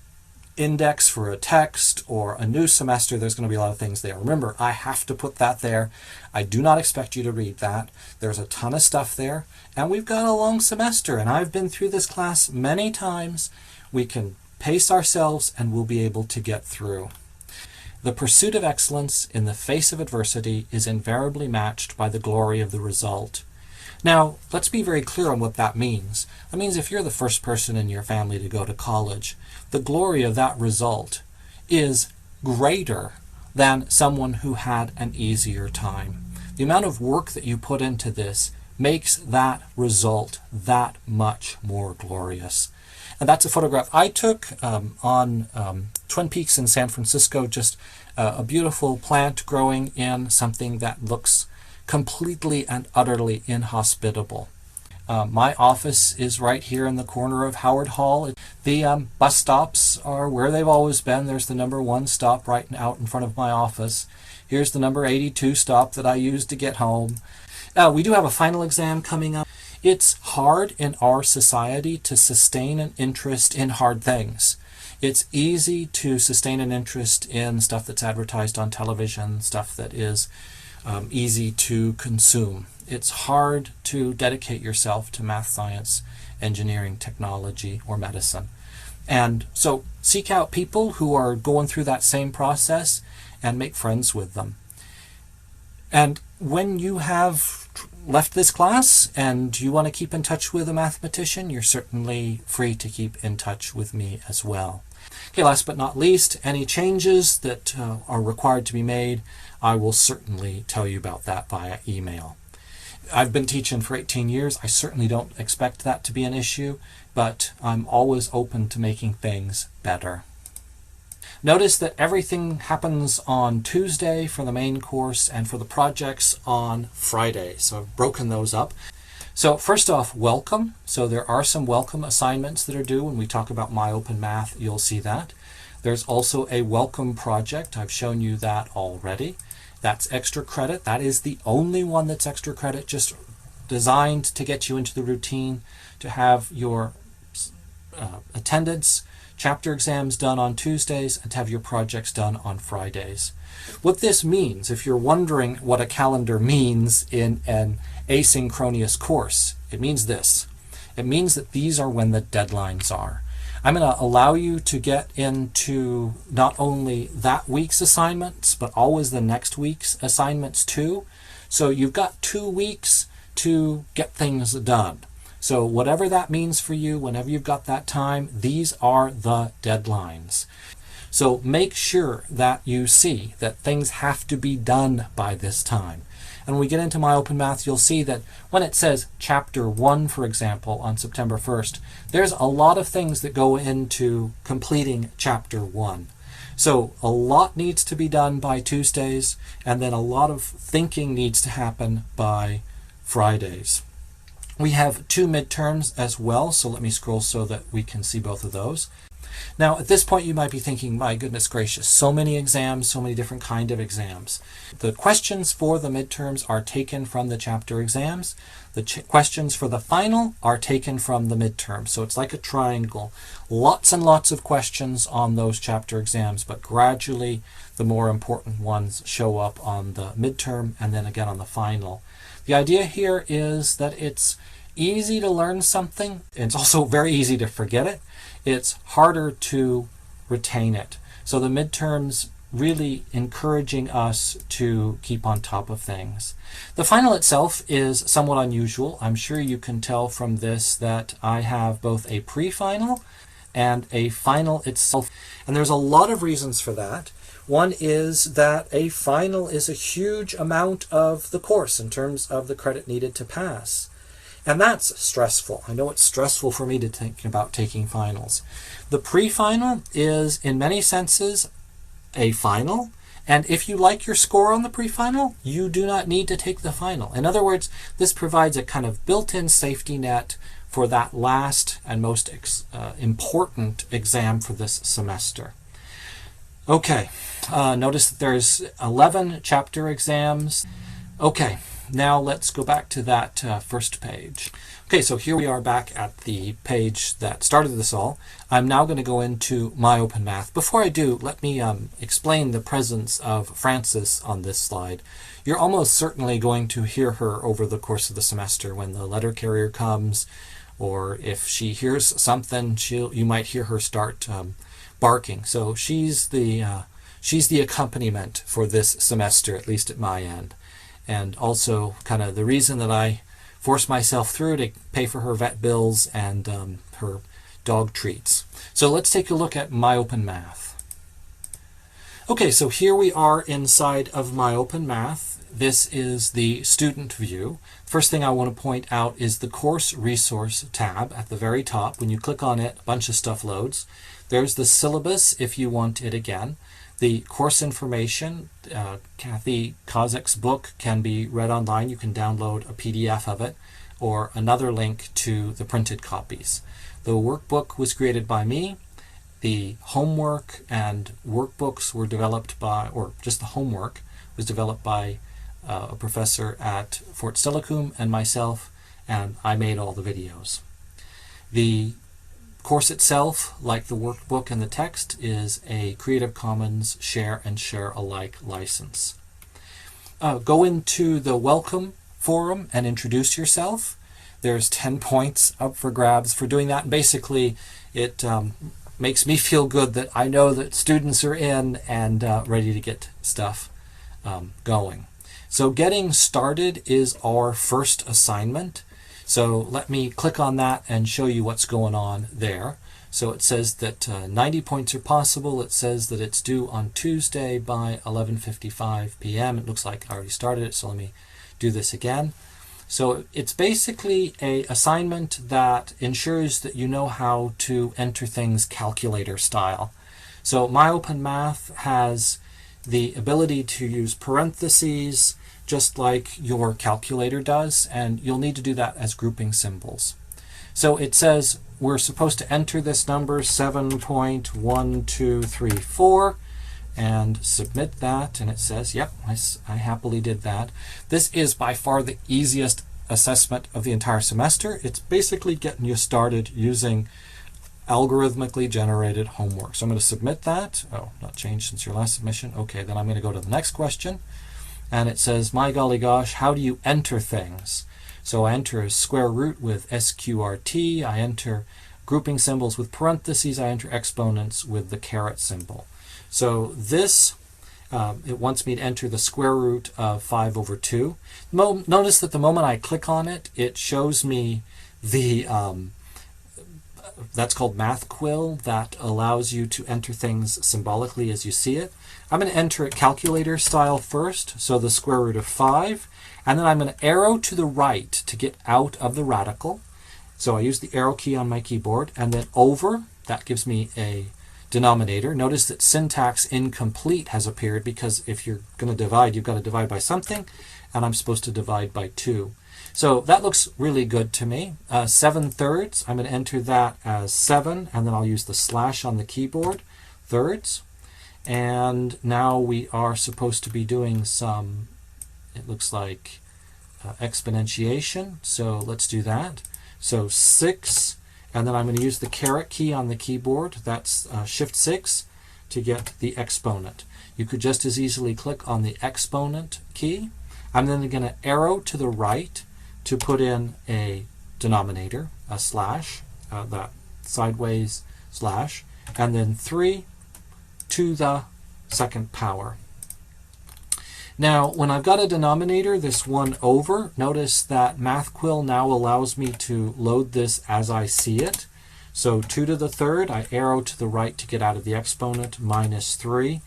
index for a text or a new semester, there's going to be a lot of things there. Remember, I have to put that there. I do not expect you to read that. There's a ton of stuff there, and we've got a long semester, and I've been through this class many times. We can pace ourselves and we'll be able to get through. The pursuit of excellence in the face of adversity is invariably matched by the glory of the result. Now, let's be very clear on what that means. That means if you're the first person in your family to go to college, the glory of that result is greater than someone who had an easier time. The amount of work that you put into this makes that result that much more glorious. And that's a photograph I took on Twin Peaks in San Francisco, just a beautiful plant growing in something that looks completely and utterly inhospitable. My office is right here in the corner of Howard Hall. The bus stops are where they've always been. There's the number 1 stop right out in front of my office. Here's the number 82 stop that I use to get home. We do have a final exam coming up. It's hard in our society to sustain an interest in hard things. It's easy to sustain an interest in stuff that's advertised on television, stuff that is easy to consume. It's hard to dedicate yourself to math, science, engineering, technology, or medicine. And so seek out people who are going through that same process and make friends with them. And when you have left this class and you want to keep in touch with a mathematician, you're certainly free to keep in touch with me as well. Okay, last but not least, any changes that are required to be made, I will certainly tell you about that via email. I've been teaching for 18 years. I certainly don't expect that to be an issue, but I'm always open to making things better. Notice that everything happens on Tuesday for the main course and for the projects on Friday. So I've broken those up. So first off, welcome. So there are some welcome assignments that are due. When we talk about MyOpenMath, you'll see that. There's also a welcome project. I've shown you that already. That's extra credit. That is the only one that's extra credit, just designed to get you into the routine, to have your attendance, chapter exams done on Tuesdays, and to have your projects done on Fridays. What this means, if you're wondering what a calendar means in an asynchronous course, it means this. It means that these are when the deadlines are. I'm going to allow you to get into not only that week's assignments, but always the next week's assignments too. So you've got 2 weeks to get things done. So whatever that means for you, whenever you've got that time, these are the deadlines. So make sure that you see that things have to be done by this time. And when we get into MyOpenMath, you'll see that when it says Chapter 1, for example, on September 1st, there's a lot of things that go into completing Chapter 1. So a lot needs to be done by Tuesdays, and then a lot of thinking needs to happen by Fridays. We have 2 midterms as well, so let me scroll so that we can see both of those. Now, at this point, you might be thinking, my goodness gracious, so many exams, so many different kind of exams. The questions for the midterms are taken from the chapter exams. The questions for the final are taken from the midterm. So it's like a triangle. Lots and lots of questions on those chapter exams, but gradually the more important ones show up on the midterm and then again on the final. The idea here is that it's easy to learn something. It's also very easy to forget it. It's harder to retain it. So the midterms really encouraging us to keep on top of things. The final itself is somewhat unusual. I'm sure you can tell from this that I have both a pre-final and a final itself. And there's a lot of reasons for that. One is that a final is a huge amount of the course in terms of the credit needed to pass. And that's stressful. I know it's stressful for me to think about taking finals. The pre-final is, in many senses, a final. And if you like your score on the pre-final, you do not need to take the final. In other words, this provides a kind of built-in safety net for that last and most important exam for this semester. Okay, notice that there's 11 chapter exams. Okay. Now let's go back to that first page. Okay, so here we are back at the page that started this all. I'm now going to go into MyOpenMath. Before I do, let me explain the presence of Frances on this slide. You're almost certainly going to hear her over the course of the semester when the letter carrier comes, or if she hears something, you might hear her start barking. So she's the accompaniment for this semester, at least at my end. And also kind of the reason that I force myself through to pay for her vet bills and her dog treats. So let's take a look at MyOpenMath. Okay, so here we are inside of MyOpenMath. This is the student view. First thing I want to point out is the course resource tab at the very top. When you click on it, a bunch of stuff loads. There's the syllabus if you want it again. The course information, Kathy Kozak's book can be read online. You can download a PDF of it or another link to the printed copies. The workbook was created by me. The homework and workbooks were developed by, or just the homework was developed by a professor at Fort Steilacoom and myself, and I made all the videos. The course itself, like the workbook and the text, is a Creative Commons share and share alike license. Go into the welcome forum and introduce yourself. There's 10 points up for grabs for doing that. And basically, it makes me feel good that I know that students are in and ready to get stuff going. So getting started is our first assignment. So let me click on that and show you what's going on there. So it says that 90 points are possible. It says that it's due on Tuesday by 11:55 p.m. It looks like I already started it, so let me do this again. So it's basically an assignment that ensures that you know how to enter things calculator style. So MyOpenMath has the ability to use parentheses just like your calculator does, and you'll need to do that as grouping symbols. So it says we're supposed to enter this number 7.1234 and submit that, and it says, yep, I happily did that. This is by far the easiest assessment of the entire semester. It's basically getting you started using algorithmically generated homework. So I'm going to submit that. Oh, not changed since your last submission. Okay, then I'm going to go to the next question. And it says, my golly gosh, how do you enter things? So I enter a square root with SQRT. I enter grouping symbols with parentheses. I enter exponents with the caret symbol. So this, it wants me to enter the square root of 5/2. Notice that the moment I click on it, it shows me the that's called MathQuill, that allows you to enter things symbolically as you see it. I'm going to enter it calculator style first, so the square root of 5, and then I'm going to arrow to the right to get out of the radical. So I use the arrow key on my keyboard, and then over, that gives me a denominator. Notice that syntax incomplete has appeared, because if you're going to divide, you've got to divide by something, and I'm supposed to divide by 2. So that looks really good to me. 7/3, I'm going to enter that as 7, and then I'll use the slash on the keyboard, thirds. And now we are supposed to be doing some, it looks like, exponentiation. So let's do that. So 6, and then I'm going to use the caret key on the keyboard. That's Shift 6 to get the exponent. You could just as easily click on the exponent key. I'm then going to arrow to the right to put in a denominator, a slash, that sideways slash, and then 3 to the second power. Now, when I've got a denominator, this 1 over, notice that MathQuill now allows me to load this as I see it. So 2 to the third, I arrow to the right to get out of the exponent, minus 3,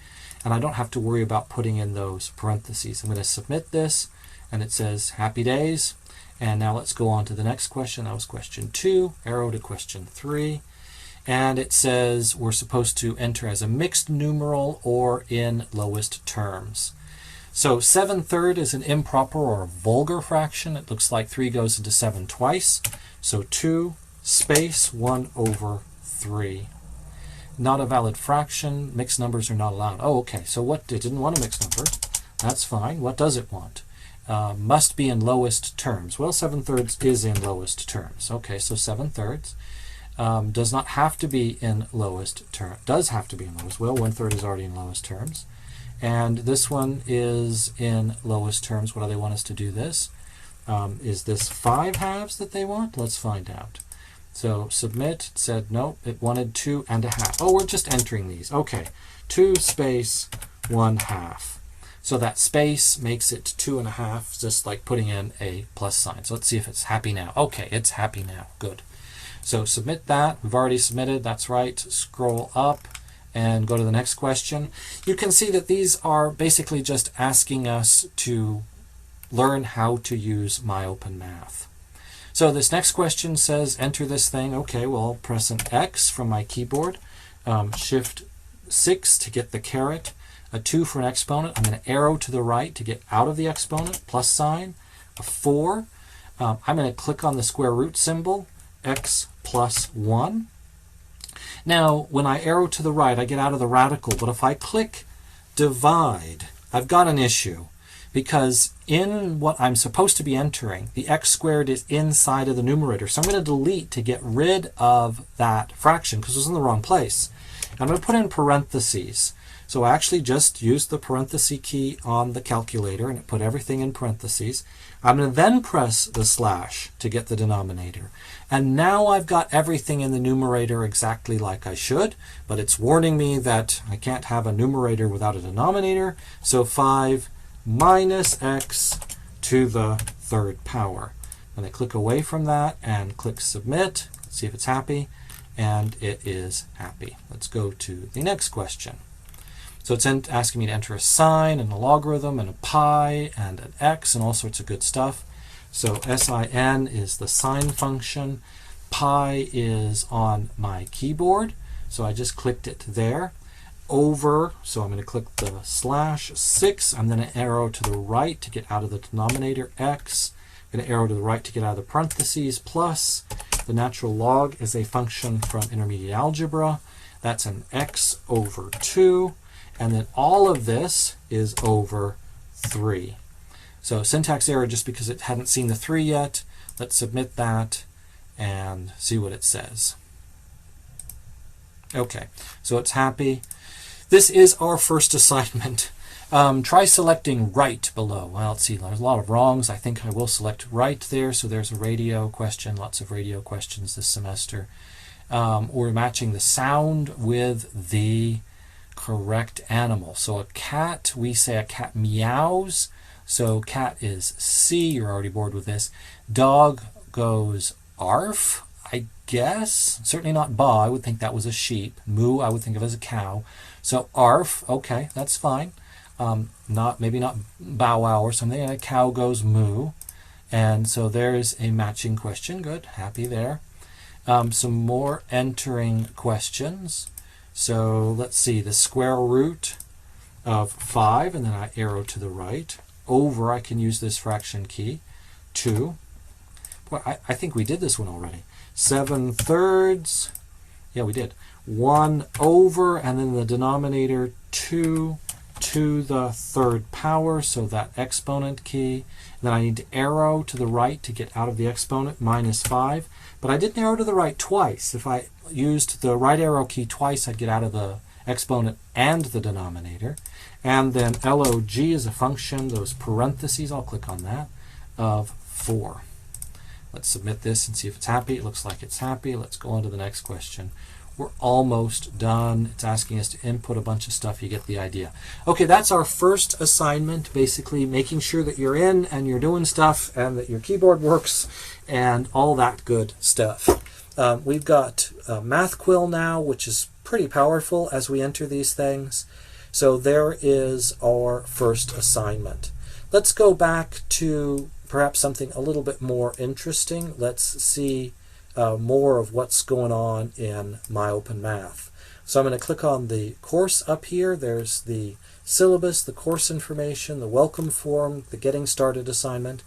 and I don't have to worry about putting in those parentheses. I'm going to submit this, and it says, happy days. And now let's go on to the next question. That was question 2, arrow to question 3. And it says we're supposed to enter as a mixed numeral or in lowest terms. So 7/3 is an improper or vulgar fraction. It looks like 3 goes into 7 twice. So 2 space 1/3. Not a valid fraction. Mixed numbers are not allowed. Oh, okay. So what, it didn't want a mixed number. That's fine. What does it want? Must be in lowest terms. Well, 7/3 is in lowest terms. Okay, so 7/3 does not have to be in lowest terms. Does have to be in lowest. Well, 1/3 is already in lowest terms. And this one is in lowest terms. What do they want us to do this? Is this 5/2 that they want? Let's find out. So submit, it said no, it wanted 2.5. Oh, we're just entering these. Okay, 2 space 1/2. So that space makes it 2.5, just like putting in a plus sign. So let's see if it's happy now. Okay, it's happy now. Good. So submit that. We've already submitted. That's right. Scroll up and go to the next question. You can see that these are basically just asking us to learn how to use MyOpenMath. So this next question says, enter this thing. Okay, well, I'll press an X from my keyboard. Shift 6 to get the caret. A 2 for an exponent. I'm going to arrow to the right to get out of the exponent, plus sign. A 4. I'm going to click on the square root symbol, x plus 1. Now, when I arrow to the right, I get out of the radical, but if I click divide, I've got an issue, because in what I'm supposed to be entering, the x squared is inside of the numerator. So I'm going to delete to get rid of that fraction, because it was in the wrong place. And I'm going to put in parentheses. So I actually just used the parenthesis key on the calculator, and it put everything in parentheses. I'm going to then press the slash to get the denominator. And now I've got everything in the numerator exactly like I should, but it's warning me that I can't have a numerator without a denominator. So 5 minus x to the third power. And I click away from that and click submit. Let's see if it's happy. And it is happy. Let's go to the next question. So it's asking me to enter a sine and a logarithm and a pi and an x and all sorts of good stuff. So sin is the sine function. Pi is on my keyboard. So I just clicked it there. Over, so I'm going to click the /6. I'm going to arrow to the right to get out of the denominator x. I'm going to arrow to the right to get out of the parentheses, plus the natural log is a function from intermediate algebra. That's an x over 2. And then all of this is over 3. So syntax error just because it hadn't seen the 3 yet. Let's submit that and see what it says. Okay, so it's happy. This is our first assignment. Try selecting right below. Well, let's see, there's a lot of wrongs. I think I will select right there. So there's a radio question, lots of radio questions this semester. We're matching the sound with the correct animal. So a cat, we say a cat meows. So cat is C, you're already bored with this. Dog goes arf, I guess. Certainly not ba, I would think that was a sheep. Moo, I would think of as a cow. So arf, okay, that's fine. Maybe not bow wow or something. A cow goes moo. And so there's a matching question. Good, happy there. Some more entering questions. So let's see, the square root of 5, and then I arrow to the right. Over, I can use this fraction key. 2. Well, I think we did this one already. 7/3. Yeah, we did. 1 over, and then the denominator 2 to the third power, so that exponent key. Then I need to arrow to the right to get out of the exponent, -5. But I didn't arrow to the right twice. If I used the right arrow key twice, I'd get out of the exponent and the denominator. And then log is a function, those parentheses, I'll click on that, of 4. Let's submit this and see if it's happy. It looks like it's happy. Let's go on to the next question. We're almost done. It's asking us to input a bunch of stuff. You get the idea. Okay, that's our first assignment, basically making sure that you're in and you're doing stuff and that your keyboard works and all that good stuff. We've got MathQuill now, which is pretty powerful as we enter these things. So there is our first assignment. Let's go back to perhaps something a little bit more interesting. Let's see more of what's going on in MyOpenMath. So I'm going to click on the course up here. There's the syllabus, the course information, the welcome form, the getting started assignment.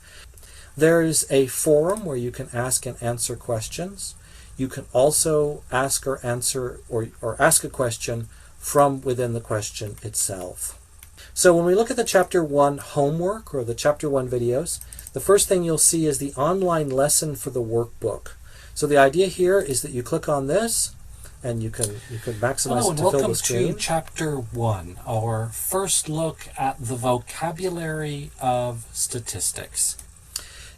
There's a forum where you can ask and answer questions. You can also ask or answer or ask a question from within the question itself. So when we look at the Chapter 1 homework or the Chapter 1 videos, the first thing you'll see is the online lesson for the workbook. So the idea here is that you click on this and you can maximize it to fill the screen. Welcome to Chapter 1, our first look at the vocabulary of statistics.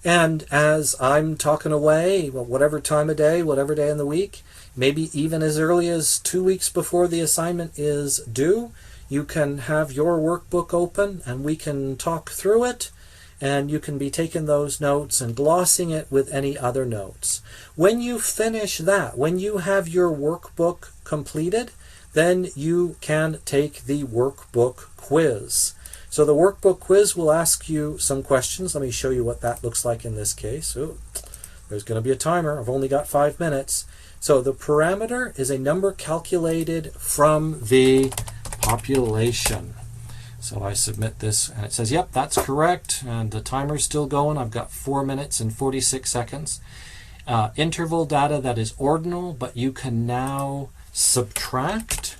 And as I'm talking away, whatever time of day, whatever day in the week, maybe even as early as 2 weeks before the assignment is due, you can have your workbook open and we can talk through it, and you can be taking those notes and glossing it with any other notes. When you finish that, when you have your workbook completed, then you can take the workbook quiz. So the workbook quiz will ask you some questions. Let me show you what that looks like in this case. Ooh, there's going to be a timer. I've only got 5 minutes. So the parameter is a number calculated from the population. So I submit this and it says, yep, that's correct. And the timer's still going. I've got 4 minutes and 46 seconds. Interval data that is ordinal, but you can now subtract.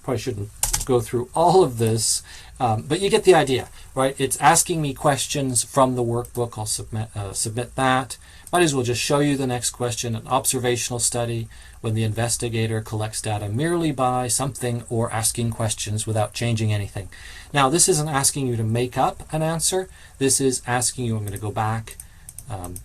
Probably shouldn't go through all of this, but you get the idea, right? It's asking me questions from the workbook. I'll submit that. Might as well just show you the next question. An observational study when the investigator collects data merely by something or asking questions without changing anything. Now, this isn't asking you to make up an answer. This is asking you, I'm going to go back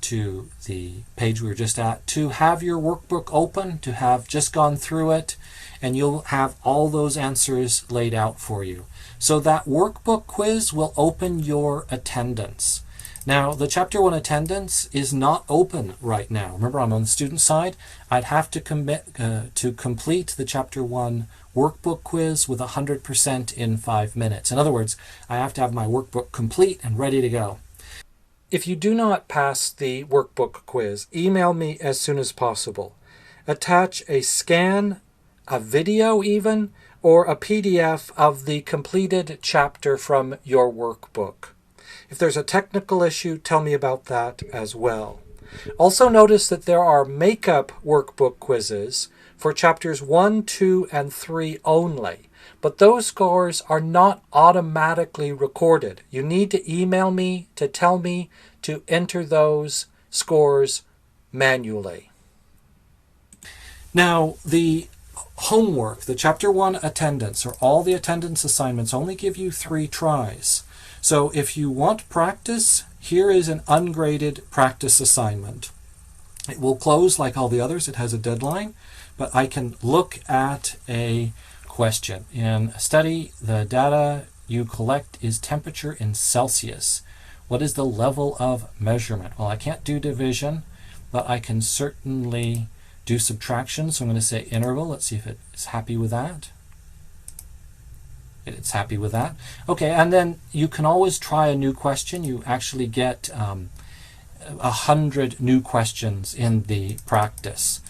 to the page we were just at, to have your workbook open, to have just gone through it, and you'll have all those answers laid out for you. So that workbook quiz will open your attendance. Now, the Chapter 1 attendance is not open right now. Remember, I'm on the student side. I'd have to commit to complete the Chapter 1 workbook quiz with 100% in 5 minutes. In other words, I have to have my workbook complete and ready to go. If you do not pass the workbook quiz, email me as soon as possible. Attach a scan, a video even, or a PDF of the completed chapter from your workbook. If there's a technical issue, tell me about that as well. Also notice that there are makeup workbook quizzes for chapters 1, 2, and 3 only, but those scores are not automatically recorded. You need to email me to tell me to enter those scores manually. Now, the homework, the Chapter 1 attendance, or all the attendance assignments only give you 3 tries. So if you want practice, here is an ungraded practice assignment. It will close like all the others. It has a deadline, but I can look at a question. In a study, the data you collect is temperature in Celsius. What is the level of measurement? Well, I can't do division, but I can certainly do subtraction. So I'm going to say interval. Let's see if it's happy with that. It's happy with that. Okay, and then you can always try a new question. You actually get 100 new questions in the practice.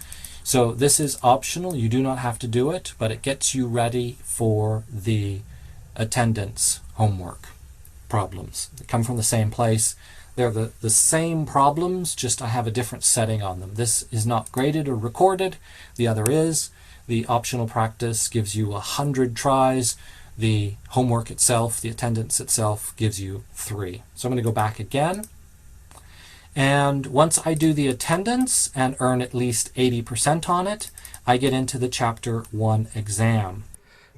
So this is optional. You do not have to do it, but it gets you ready for the attendance homework problems. They come from the same place. They're the same problems, just I have a different setting on them. This is not graded or recorded. The other is. The optional practice gives you 100 tries. The homework itself, the attendance itself, gives you 3. So I'm going to go back again. And once I do the attendance and earn at least 80% on it, I get into the Chapter 1 exam.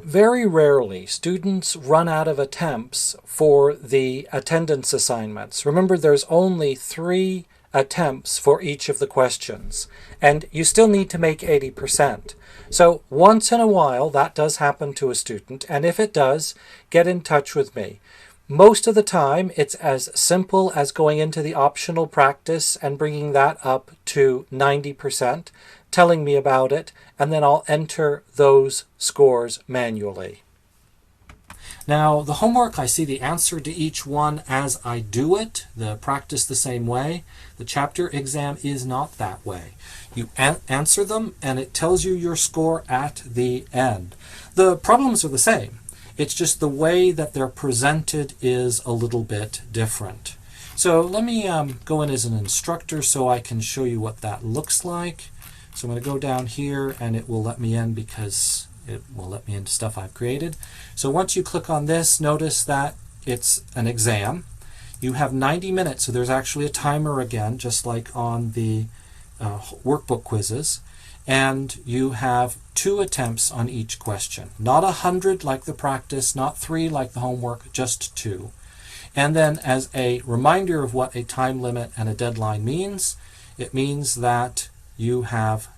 Very rarely, students run out of attempts for the attendance assignments. Remember, there's only 3 attempts for each of the questions, and you still need to make 80%. So once in a while, that does happen to a student, and if it does, get in touch with me. Most of the time, it's as simple as going into the optional practice and bringing that up to 90%, telling me about it, and then I'll enter those scores manually. Now, the homework, I see the answer to each one as I do it, the practice the same way. The chapter exam is not that way. You answer them, and it tells you your score at the end. The problems are the same. It's just the way that they're presented is a little bit different. So let me go in as an instructor so I can show you what that looks like. So I'm going to go down here, and it will let me in because it will let me into stuff I've created. So once you click on this, notice that it's an exam. You have 90 minutes, so there's actually a timer again, just like on the workbook quizzes. And you have 2 attempts on each question. Not 100 like the practice, not 3 like the homework, just 2. And then as a reminder of what a time limit and a deadline means, it means that you have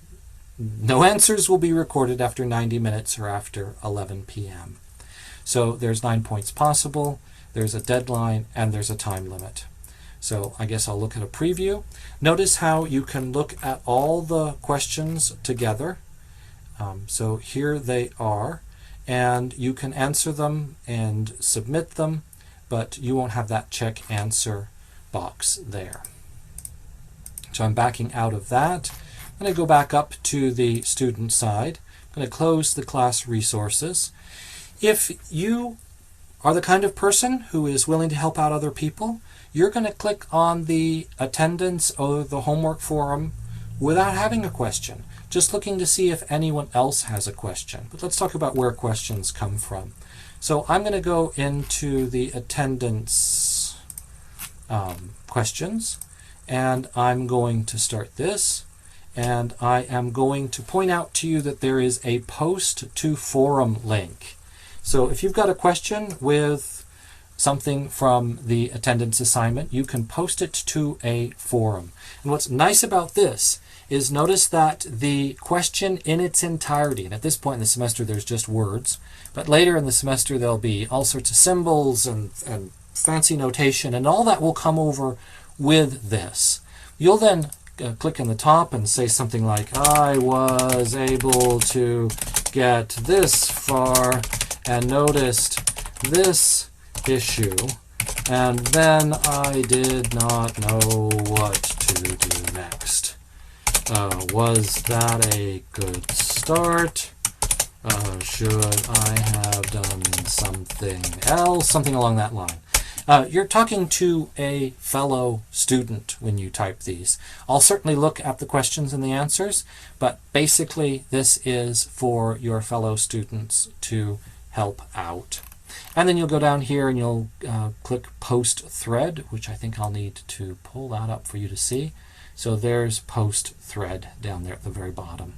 no answers will be recorded after 90 minutes or after 11 p.m. So there's 9 points possible, there's a deadline, and there's a time limit. So I guess I'll look at a preview. Notice how you can look at all the questions together. So here they are, and you can answer them and submit them, but you won't have that check answer box there. So I'm backing out of that. I'm going to go back up to the student side. I'm going to close the class resources. If you are the kind of person who is willing to help out other people, you're going to click on the attendance or the homework forum without having a question, just looking to see if anyone else has a question. But let's talk about where questions come from. So I'm going to go into the attendance questions, and I'm going to start this. And I am going to point out to you that there is a post to forum link. So if you've got a question with something from the attendance assignment, you can post it to a forum. And what's nice about this is notice that the question in its entirety, and at this point in the semester there's just words, but later in the semester there'll be all sorts of symbols and fancy notation, and all that will come over with this. You'll then click in the top and say something like, I was able to get this far and noticed this issue, and then I did not know what to do next. Was that a good start? Should I have done something else? Something along that line. You're talking to a fellow student when you type these. I'll certainly look at the questions and the answers, but basically this is for your fellow students to help out. And then you'll go down here and you'll click Post Thread, which I think I'll need to pull that up for you to see. So there's Post Thread down there at the very bottom.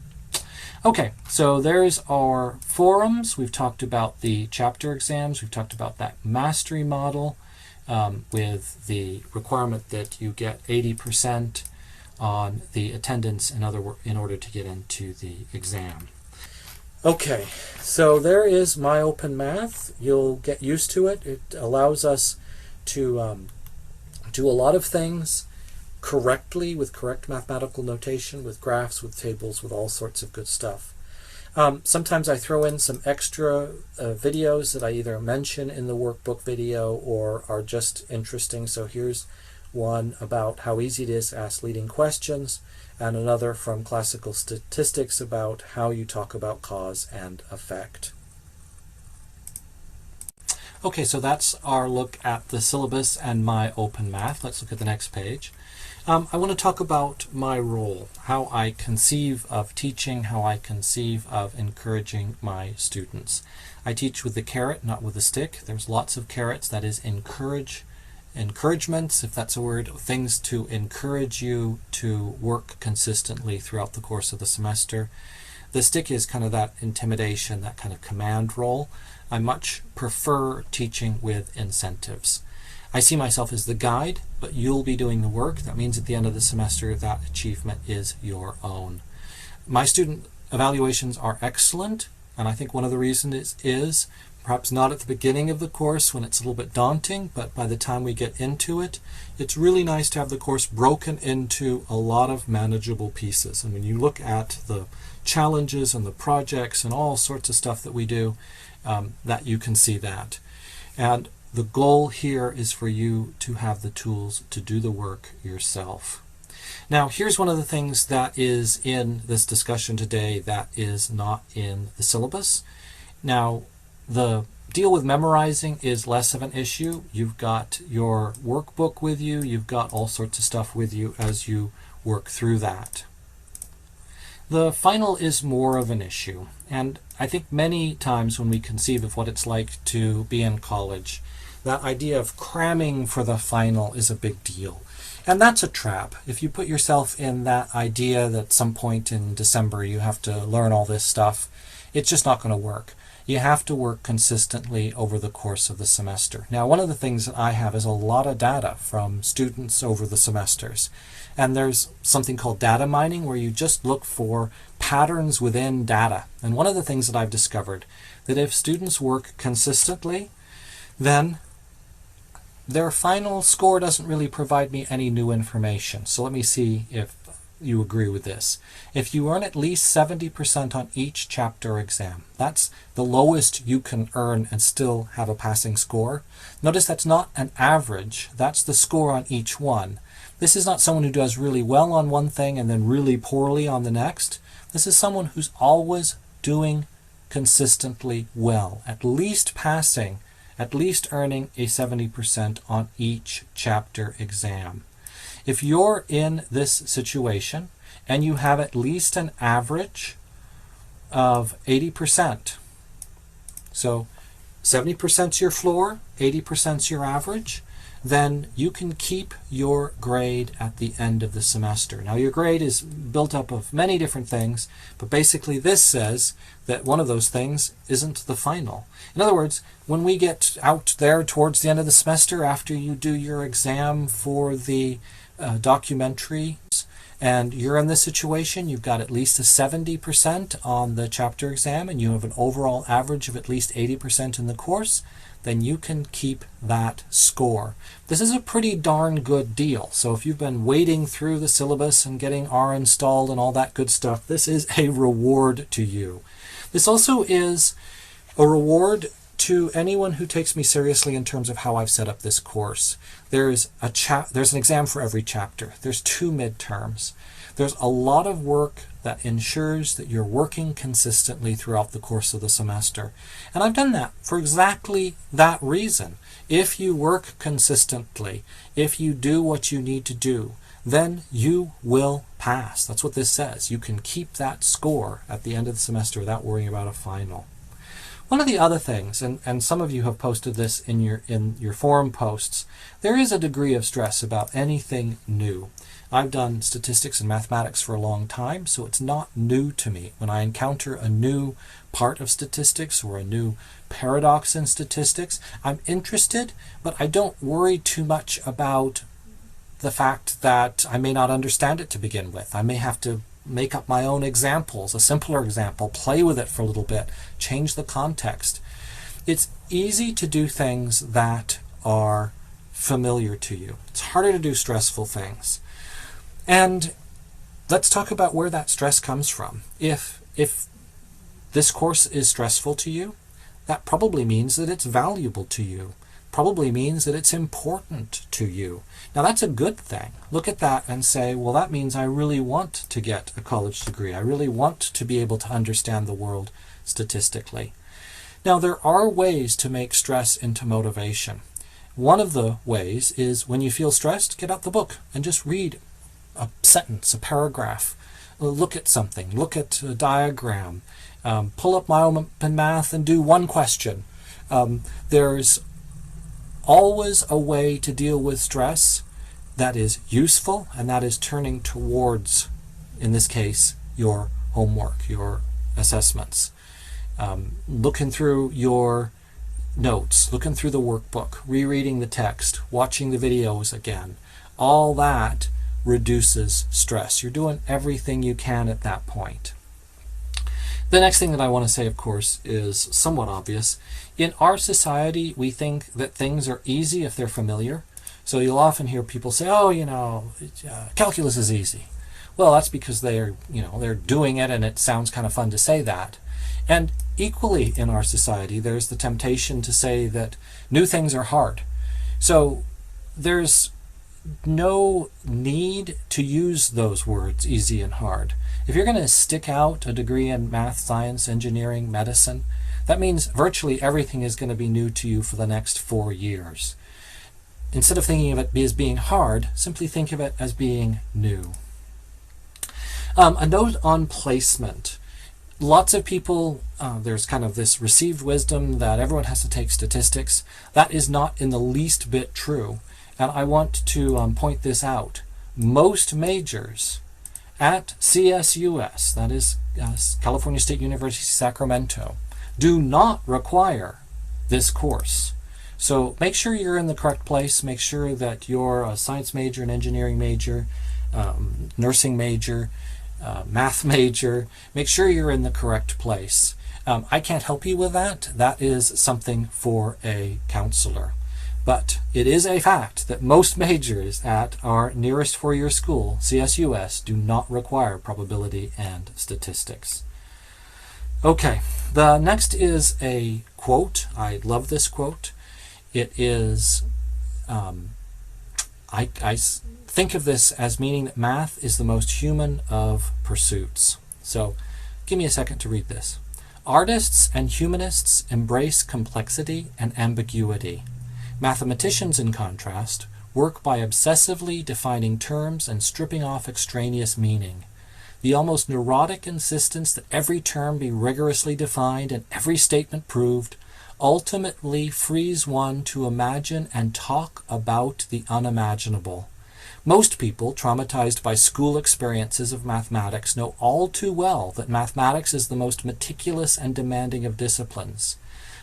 Okay, so there's our forums. We've talked about the chapter exams. We've talked about that mastery model with the requirement that you get 80% on the attendance in order to get into the exam. Okay, so there is MyOpenMath. You'll get used to it. It allows us to do a lot of things correctly with correct mathematical notation, with graphs, with tables, with all sorts of good stuff. Sometimes I throw in some extra videos that I either mention in the workbook video or are just interesting. So here's one about how easy it is to ask leading questions, and another from classical statistics about how you talk about cause and effect. Okay, so that's our look at the syllabus and MyOpenMath. Let's look at the next page. I want to talk about my role, how I conceive of teaching, how I conceive of encouraging my students. I teach with the carrot, not with the stick. There's lots of carrots, that is encouragements, if that's a word, things to encourage you to work consistently throughout the course of the semester. The stick is kind of that intimidation, that kind of command role. I much prefer teaching with incentives. I see myself as the guide, but you'll be doing the work. That means at the end of the semester, that achievement is your own. My student evaluations are excellent, and I think one of the reasons is perhaps not at the beginning of the course when it's a little bit daunting, but by the time we get into it, it's really nice to have the course broken into a lot of manageable pieces. And when you look at the challenges and the projects and all sorts of stuff that we do, that you can see that. And the goal here is for you to have the tools to do the work yourself. Now, here's one of the things that is in this discussion today that is not in the syllabus. Now, the deal with memorizing is less of an issue. You've got your workbook with you. You've got all sorts of stuff with you as you work through that. The final is more of an issue. And I think many times when we conceive of what it's like to be in college, that idea of cramming for the final is a big deal. And that's a trap. If you put yourself in that idea that at some point in December you have to learn all this stuff, it's just not going to work. You have to work consistently over the course of the semester. Now, one of the things that I have is a lot of data from students over the semesters. And there's something called data mining where you just look for patterns within data. And one of the things that I've discovered that if students work consistently, then their final score doesn't really provide me any new information. So let me see if you agree with this. If you earn at least 70% on each chapter exam, that's the lowest you can earn and still have a passing score. Notice that's not an average, that's the score on each one. This is not someone who does really well on one thing and then really poorly on the next. This is someone who's always doing consistently well, at least passing, at least earning a 70% on each chapter exam. If you're in this situation and you have at least an average of 80%, so 70% is your floor, 80% is your average, then you can keep your grade at the end of the semester. Now, your grade is built up of many different things, but basically this says that one of those things isn't the final. In other words, when we get out there towards the end of the semester, after you do your exam for the documentary, and you're in this situation, you've got at least a 70% on the chapter exam, and you have an overall average of at least 80% in the course, then you can keep that score. This is a pretty darn good deal. So if you've been wading through the syllabus and getting R installed and all that good stuff, this is a reward to you. This also is a reward to anyone who takes me seriously in terms of how I've set up this course. There's an exam for every chapter. There's 2 midterms. There's a lot of work that ensures that you're working consistently throughout the course of the semester. And I've done that for exactly that reason. If you work consistently, if you do what you need to do, then you will pass. That's what this says. You can keep that score at the end of the semester without worrying about a final. One of the other things, and some of you have posted this in your forum posts, there is a degree of stress about anything new. I've done statistics and mathematics for a long time, so it's not new to me. When I encounter a new part of statistics or a new paradox in statistics, I'm interested, but I don't worry too much about the fact that I may not understand it to begin with. I may have to make up my own examples, a simpler example, play with it for a little bit, change the context. It's easy to do things that are familiar to you. It's harder to do stressful things. And let's talk about where that stress comes from. If this course is stressful to you, that probably means that it's valuable to you. Probably means that it's important to you. Now that's a good thing. Look at that and say, well, that means I really want to get a college degree. I really want to be able to understand the world statistically. Now there are ways to make stress into motivation. One of the ways is when you feel stressed, get out the book and just read a sentence, a paragraph. Look at something, look at a diagram, pull up My Open Math and do one question. There's always a way to deal with stress that is useful, and that is turning towards, in this case, your homework, your assessments. Looking through your notes, looking through the workbook, rereading the text, watching the videos again. All that reduces stress. You're doing everything you can at that point. The next thing that I want to say, of course, is somewhat obvious. In our society, we think that things are easy if they're familiar. So you'll often hear people say, oh, calculus is easy. Well, that's because they're doing it and it sounds kind of fun to say that. And equally in our society, there's the temptation to say that new things are hard. So there's no need to use those words, easy and hard. If you're going to stick out a degree in math, science, engineering, medicine, that means virtually everything is going to be new to you for the next 4 years. Instead of thinking of it as being hard, simply think of it as being new. A note on placement. Lots of people, there's kind of this received wisdom that everyone has to take statistics. That is not in the least bit true. And I want to point this out. Most majors at CSUS, that is California State University, Sacramento, do not require this course. So make sure you're in the correct place. Make sure that you're a science major, an engineering major, nursing major, math major. Make sure you're in the correct place. I can't help you with that. That is something for a counselor. But it is a fact that most majors at our nearest four-year school, CSUS, do not require probability and statistics. Okay, the next is a quote. I love this quote. It is, I think of this as meaning that math is the most human of pursuits. So give me a second to read this. Artists and humanists embrace complexity and ambiguity. Mathematicians, in contrast, work by obsessively defining terms and stripping off extraneous meaning. The almost neurotic insistence that every term be rigorously defined and every statement proved ultimately frees one to imagine and talk about the unimaginable. Most people, traumatized by school experiences of mathematics, know all too well that mathematics is the most meticulous and demanding of disciplines.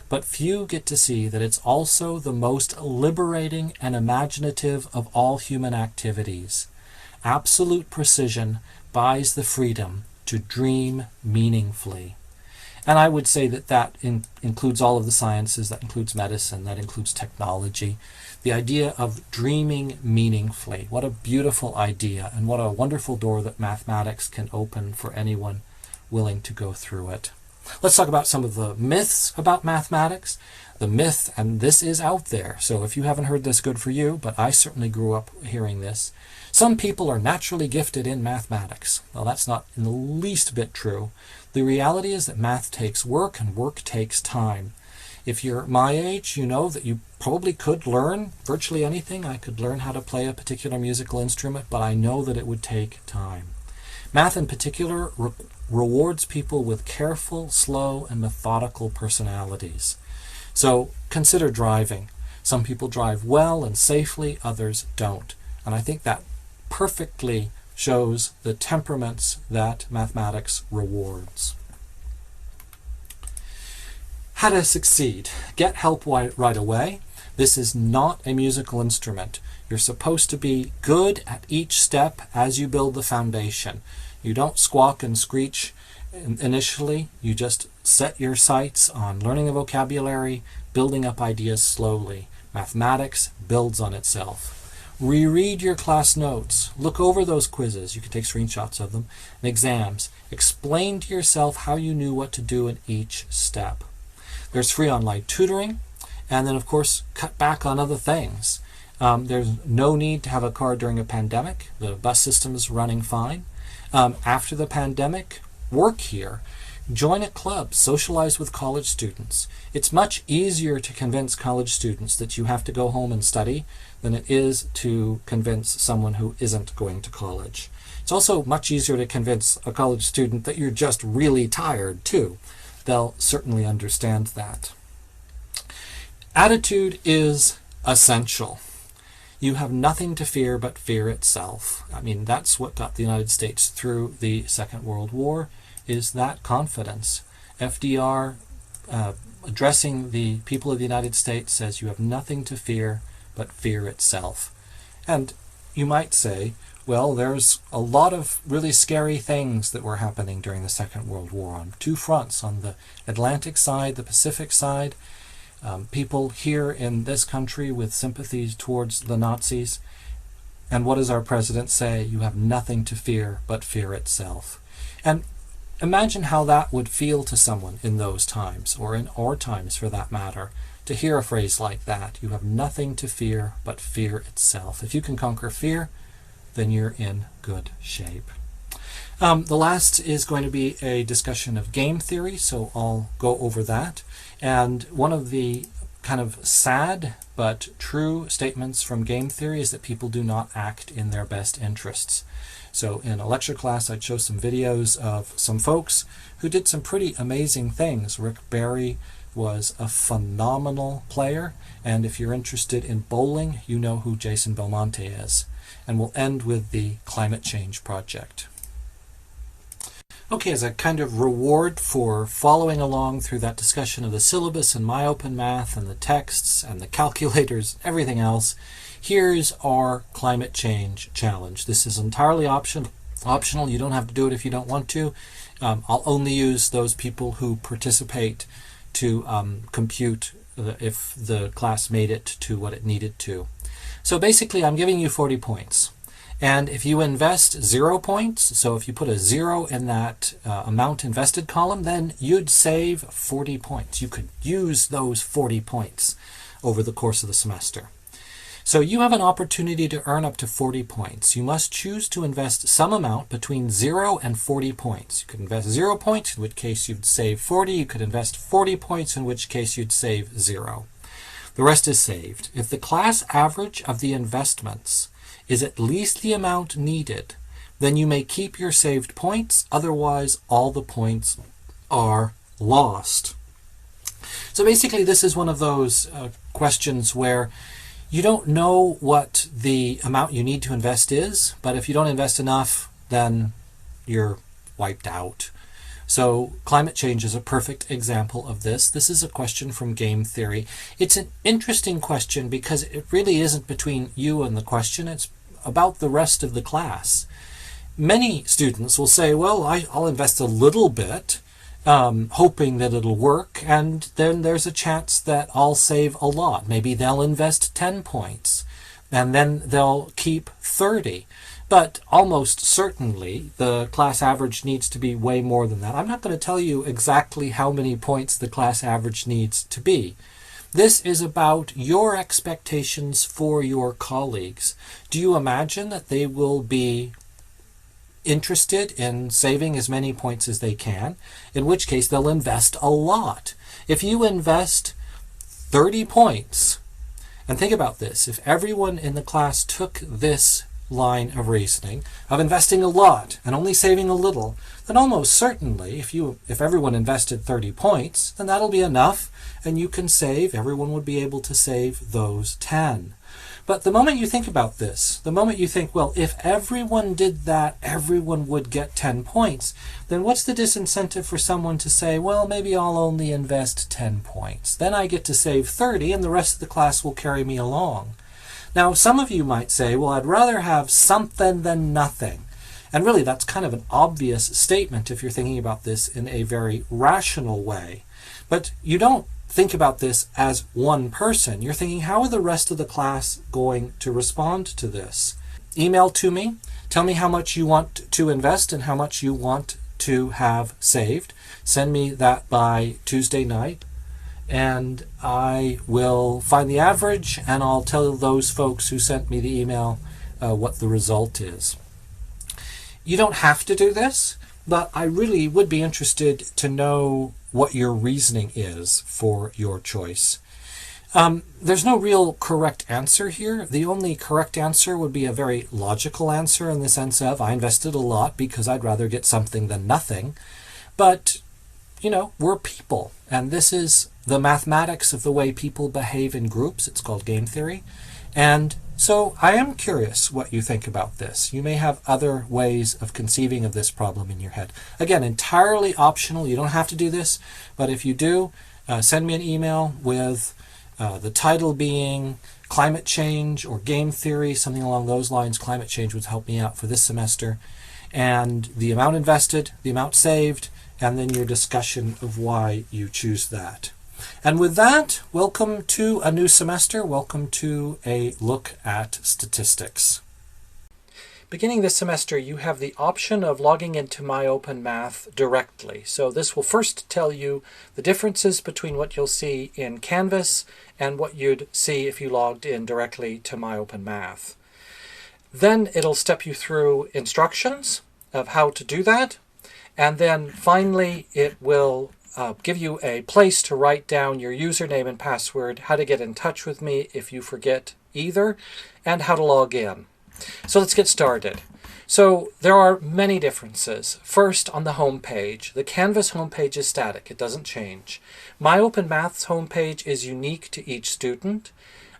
But few get to see that it's also the most liberating and imaginative of all human activities. Absolute precision buys the freedom to dream meaningfully. And I would say that that includes all of the sciences, that includes medicine, that includes technology. The idea of dreaming meaningfully. What a beautiful idea, and what a wonderful door that mathematics can open for anyone willing to go through it. Let's talk about some of the myths about mathematics. The myth, and this is out there, so if you haven't heard this, good for you, but I certainly grew up hearing this. Some people are naturally gifted in mathematics. Well, that's not in the least bit true. The reality is that math takes work, and work takes time. If you're my age, you know that you probably could learn virtually anything. I could learn how to play a particular musical instrument, but I know that it would take time. Math in particular rewards people with careful, slow, and methodical personalities. So consider driving. Some people drive well and safely, others don't. And I think that perfectly shows the temperaments that mathematics rewards. How to succeed. Get help right away. This is not a musical instrument. You're supposed to be good at each step as you build the foundation. You don't squawk and screech initially. You just set your sights on learning the vocabulary, building up ideas slowly. Mathematics builds on itself. Reread your class notes. Look over those quizzes. You can take screenshots of them. And exams. Explain to yourself how you knew what to do in each step. There's free online tutoring, and then of course cut back on other things. There's no need to have a car during a pandemic. The bus system is running fine. After the pandemic, work here. Join a club, socialize with college students. It's much easier to convince college students that you have to go home and study than it is to convince someone who isn't going to college. It's also much easier to convince a college student that you're just really tired too. They'll certainly understand that. Attitude is essential. You have nothing to fear but fear itself. I mean, that's what got the United States through the Second World War, is that confidence. FDR, addressing the people of the United States, says you have nothing to fear but fear itself. And you might say, well, there's a lot of really scary things that were happening during the Second World War on two fronts, on the Atlantic side, the Pacific side. People here in this country with sympathies towards the Nazis. And what does our president say? You have nothing to fear but fear itself. And imagine how that would feel to someone in those times, or in our times for that matter, to hear a phrase like that. You have nothing to fear but fear itself. If you can conquer fear, then you're in good shape. The last is going to be a discussion of game theory, so I'll go over that. And one of the kind of sad but true statements from game theory is that people do not act in their best interests. So in a lecture class, I'd show some videos of some folks who did some pretty amazing things. Rick Barry was a phenomenal player, and if you're interested in bowling, you know who Jason Belmonte is. And we'll end with the climate change project. Okay, as a kind of reward for following along through that discussion of the syllabus and MyOpenMath and the texts and the calculators, everything else, here's our climate change challenge. This is entirely optional. You don't have to do it if you don't want to. I'll only use those people who participate to compute if the class made it to what it needed to. So basically, I'm giving you 40 points. And if you invest 0 points, so if you put a 0 in that amount invested column, then you'd save 40 points. You could use those 40 points over the course of the semester. So you have an opportunity to earn up to 40 points. You must choose to invest some amount between 0 and 40 points. You could invest 0 points, in which case you'd save 40. You could invest 40 points, in which case you'd save 0. The rest is saved. If the class average of the investments is at least the amount needed, then you may keep your saved points. Otherwise, all the points are lost. So So basically, this is one of those questions where you don't know what the amount you need to invest is, but if you don't invest enough, then you're wiped out. So climate change is a perfect example of this. This is a question from game theory. It's an interesting question because it really isn't between you and the question. It's about the rest of the class. Many students will say, well, I'll invest a little bit, hoping that it'll work, and then there's a chance that I'll save a lot. Maybe they'll invest 10 points, and then they'll keep 30. But almost certainly the class average needs to be way more than that. I'm not going to tell you exactly how many points the class average needs to be. This is about your expectations for your colleagues. Do you imagine that they will be interested in saving as many points as they can? In which case they'll invest a lot. If you invest 30 points, and think about this, if everyone in the class took this line of reasoning of investing a lot and only saving a little, then almost certainly if everyone invested 30 points, then that'll be enough, and you can save, everyone would be able to save those 10. But the moment you think about this, the moment you think, well, if everyone did that, everyone would get 10 points, then what's the disincentive for someone to say, well, maybe I'll only invest 10 points. Then I get to save 30 and the rest of the class will carry me along. Now, some of you might say, well, I'd rather have something than nothing. And really, that's kind of an obvious statement if you're thinking about this in a very rational way. But you don't think about this as one person. You're thinking, how are the rest of the class going to respond to this? Email to me. Tell me how much you want to invest and how much you want to have saved. Send me that by Tuesday night, and I will find the average, and I'll tell those folks who sent me the email what the result is. You don't have to do this, but I really would be interested to know what your reasoning is for your choice. There's no real correct answer here. The only correct answer would be a very logical answer in the sense of, I invested a lot because I'd rather get something than nothing. But, we're people, and this is the mathematics of the way people behave in groups. It's called game theory. And so I am curious what you think about this. You may have other ways of conceiving of this problem in your head. Again, entirely optional. You don't have to do this, but if you do, send me an email with the title being climate change or game theory, something along those lines. Climate change would help me out for this semester. And the amount invested, the amount saved, and then your discussion of why you choose that. And with that, welcome to a new semester. Welcome to a look at statistics. Beginning this semester, you have the option of logging into MyOpenMath directly. So this will first tell you the differences between what you'll see in Canvas and what you'd see if you logged in directly to MyOpenMath. Then it'll step you through instructions of how to do that. And then finally, it will give you a place to write down your username and password, how to get in touch with me if you forget either, and how to log in. So let's get started. So there are many differences. First, on the home page, the Canvas home page is static. It doesn't change. MyOpenMath's home page is unique to each student.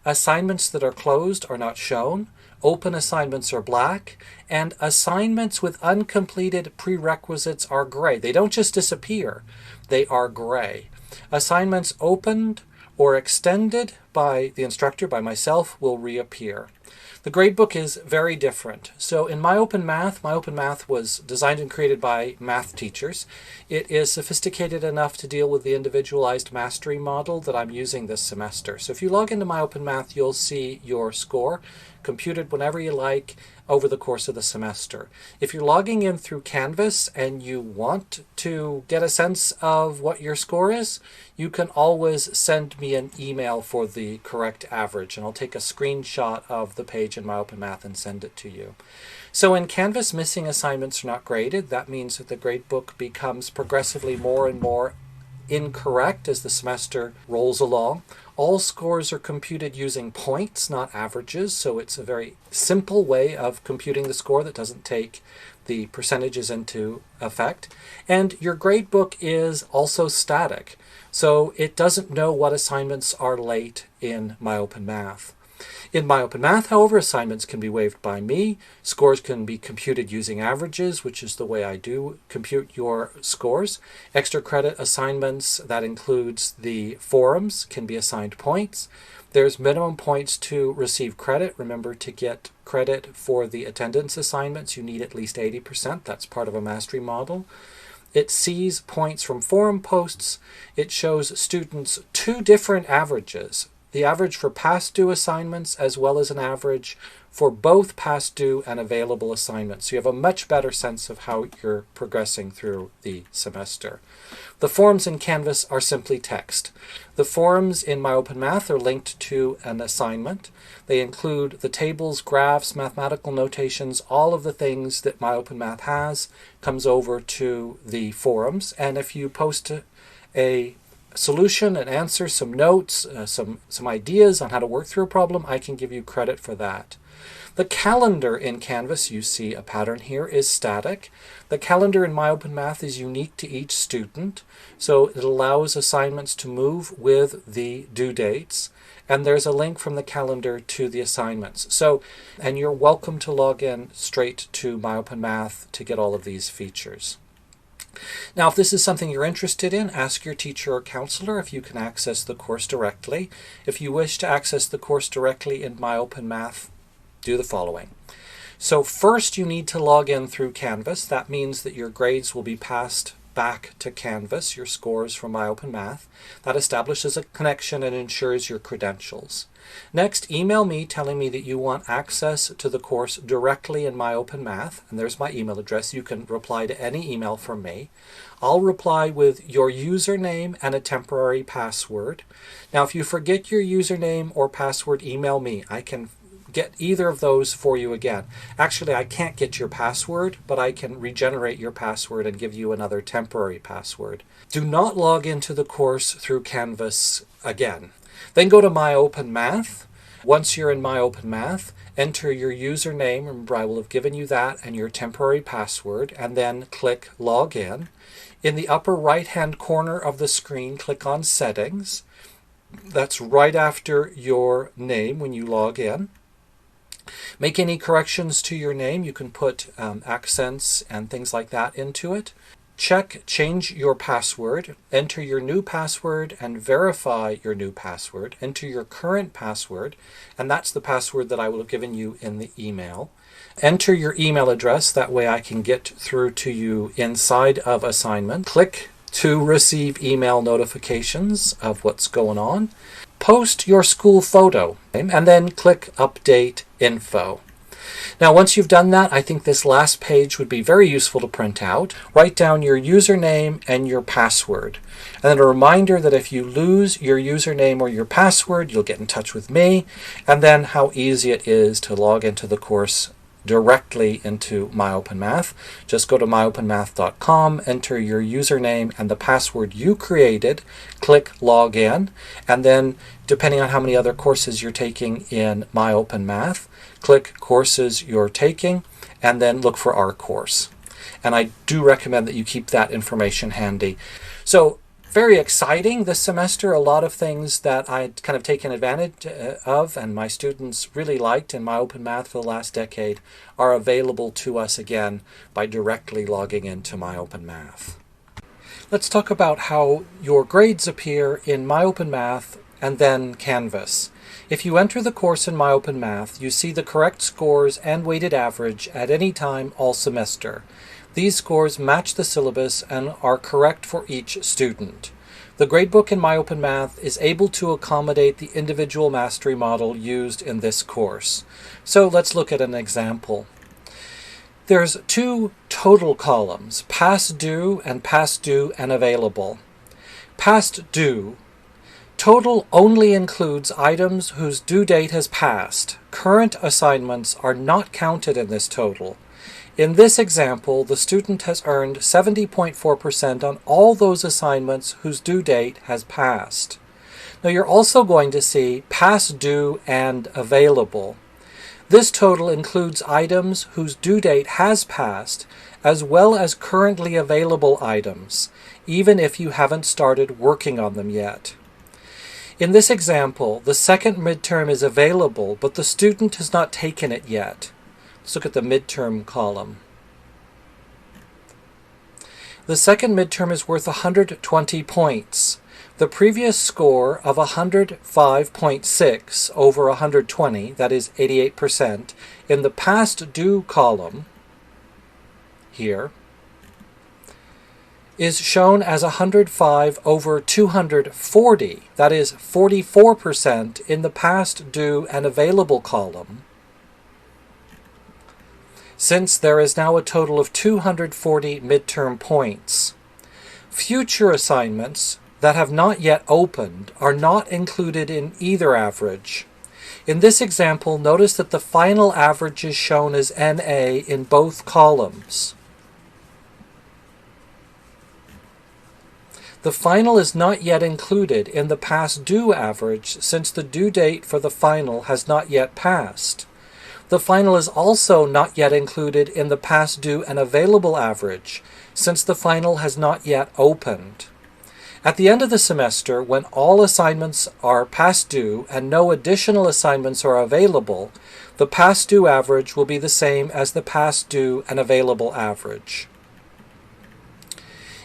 Assignments that are closed are not shown. Open assignments are black, and assignments with uncompleted prerequisites are gray. They don't just disappear, they are gray. Assignments opened or extended by the instructor, by myself, will reappear. The gradebook is very different. So in MyOpenMath was designed and created by math teachers. It is sophisticated enough to deal with the individualized mastery model that I'm using this semester. So if you log into MyOpenMath, you'll see your score computed whenever you like over the course of the semester. If you're logging in through Canvas and you want to get a sense of what your score is, you can always send me an email for the correct average, and I'll take a screenshot of the page in MyOpenMath and send it to you. So in Canvas, missing assignments are not graded. That means that the gradebook becomes progressively more and more incorrect as the semester rolls along. All scores are computed using points, not averages, so it's a very simple way of computing the score that doesn't take the percentages into effect. And your gradebook is also static, so it doesn't know what assignments are late in MyOpenMath. In MyOpenMath, however, assignments can be waived by me. Scores can be computed using averages, which is the way I do compute your scores. Extra credit assignments, that includes the forums, can be assigned points. There's minimum points to receive credit. Remember, to get credit for the attendance assignments, you need at least 80%. That's part of a mastery model. It sees points from forum posts. It shows students two different averages. The average for past due assignments as well as an average for both past due and available assignments. So you have a much better sense of how you're progressing through the semester. The forums in Canvas are simply text. The forums in MyOpenMath are linked to an assignment. They include the tables, graphs, mathematical notations, all of the things that MyOpenMath has comes over to the forums. And if you post a solution, an answer, some notes, some ideas on how to work through a problem, I can give you credit for that. The calendar in Canvas, you see a pattern here, is static. The calendar in MyOpenMath is unique to each student, so it allows assignments to move with the due dates. And there's a link from the calendar to the assignments. And you're welcome to log in straight to MyOpenMath to get all of these features. Now, if this is something you're interested in, ask your teacher or counselor if you can access the course directly. If you wish to access the course directly in MyOpenMath, do the following. So first, you need to log in through Canvas. That means that your grades will be passed back to Canvas, your scores from MyOpenMath. That establishes a connection and ensures your credentials. Next, email me telling me that you want access to the course directly in MyOpenMath, and there's my email address. You can reply to any email from me. I'll reply with your username and a temporary password. Now, if you forget your username or password, email me. I can get either of those for you again. Actually, I can't get your password, but I can regenerate your password and give you another temporary password. Do not log into the course through Canvas again. Then go to MyOpenMath. Once you're in MyOpenMath, enter your username. Remember, I will have given you that and your temporary password, and then click Login. In the upper right-hand corner of the screen, click on Settings. That's right after your name when you log in. Make any corrections to your name. You can put accents and things like that into it. Change your password, enter your new password and verify your new password. Enter your current password, and that's the password that I will have given you in the email. Enter your email address, that way I can get through to you inside of assignment. Click to receive email notifications of what's going on. Post your school photo, and then click Update Info. Now, once you've done that, I think this last page would be very useful to print out. Write down your username and your password. And then a reminder that if you lose your username or your password, you'll get in touch with me. And then how easy it is to log into the course directly into MyOpenMath. Just go to myopenmath.com, enter your username and the password you created, click Login, and then depending on how many other courses you're taking in MyOpenMath, click Courses You're Taking, and then look for our course. And I do recommend that you keep that information handy. So, very exciting this semester. A lot of things that I'd kind of taken advantage of and my students really liked in MyOpenMath for the last decade are available to us again by directly logging into MyOpenMath. Let's talk about how your grades appear in MyOpenMath and then Canvas. If you enter the course in MyOpenMath, you see the correct scores and weighted average at any time all semester. These scores match the syllabus and are correct for each student. The gradebook in MyOpenMath is able to accommodate the individual mastery model used in this course. So let's look at an example. There's two total columns, past due and available. Past due. Total only includes items whose due date has passed. Current assignments are not counted in this total. In this example, the student has earned 70.4% on all those assignments whose due date has passed. Now you're also going to see past due and available. This total includes items whose due date has passed, as well as currently available items, even if you haven't started working on them yet. In this example, the second midterm is available, but the student has not taken it yet. Let's look at the midterm column. The second midterm is worth 120 points. The previous score of 105.6 over 120, that is 88%, in the past due column here is shown as 105 over 240, that is 44% in the past due and available column, since there is now a total of 240 midterm points. Future assignments that have not yet opened are not included in either average. In this example, notice that the final average is shown as NA in both columns. The final is not yet included in the past due average since the due date for the final has not yet passed. The final is also not yet included in the past due and available average since the final has not yet opened. At the end of the semester, when all assignments are past due and no additional assignments are available, the past due average will be the same as the past due and available average.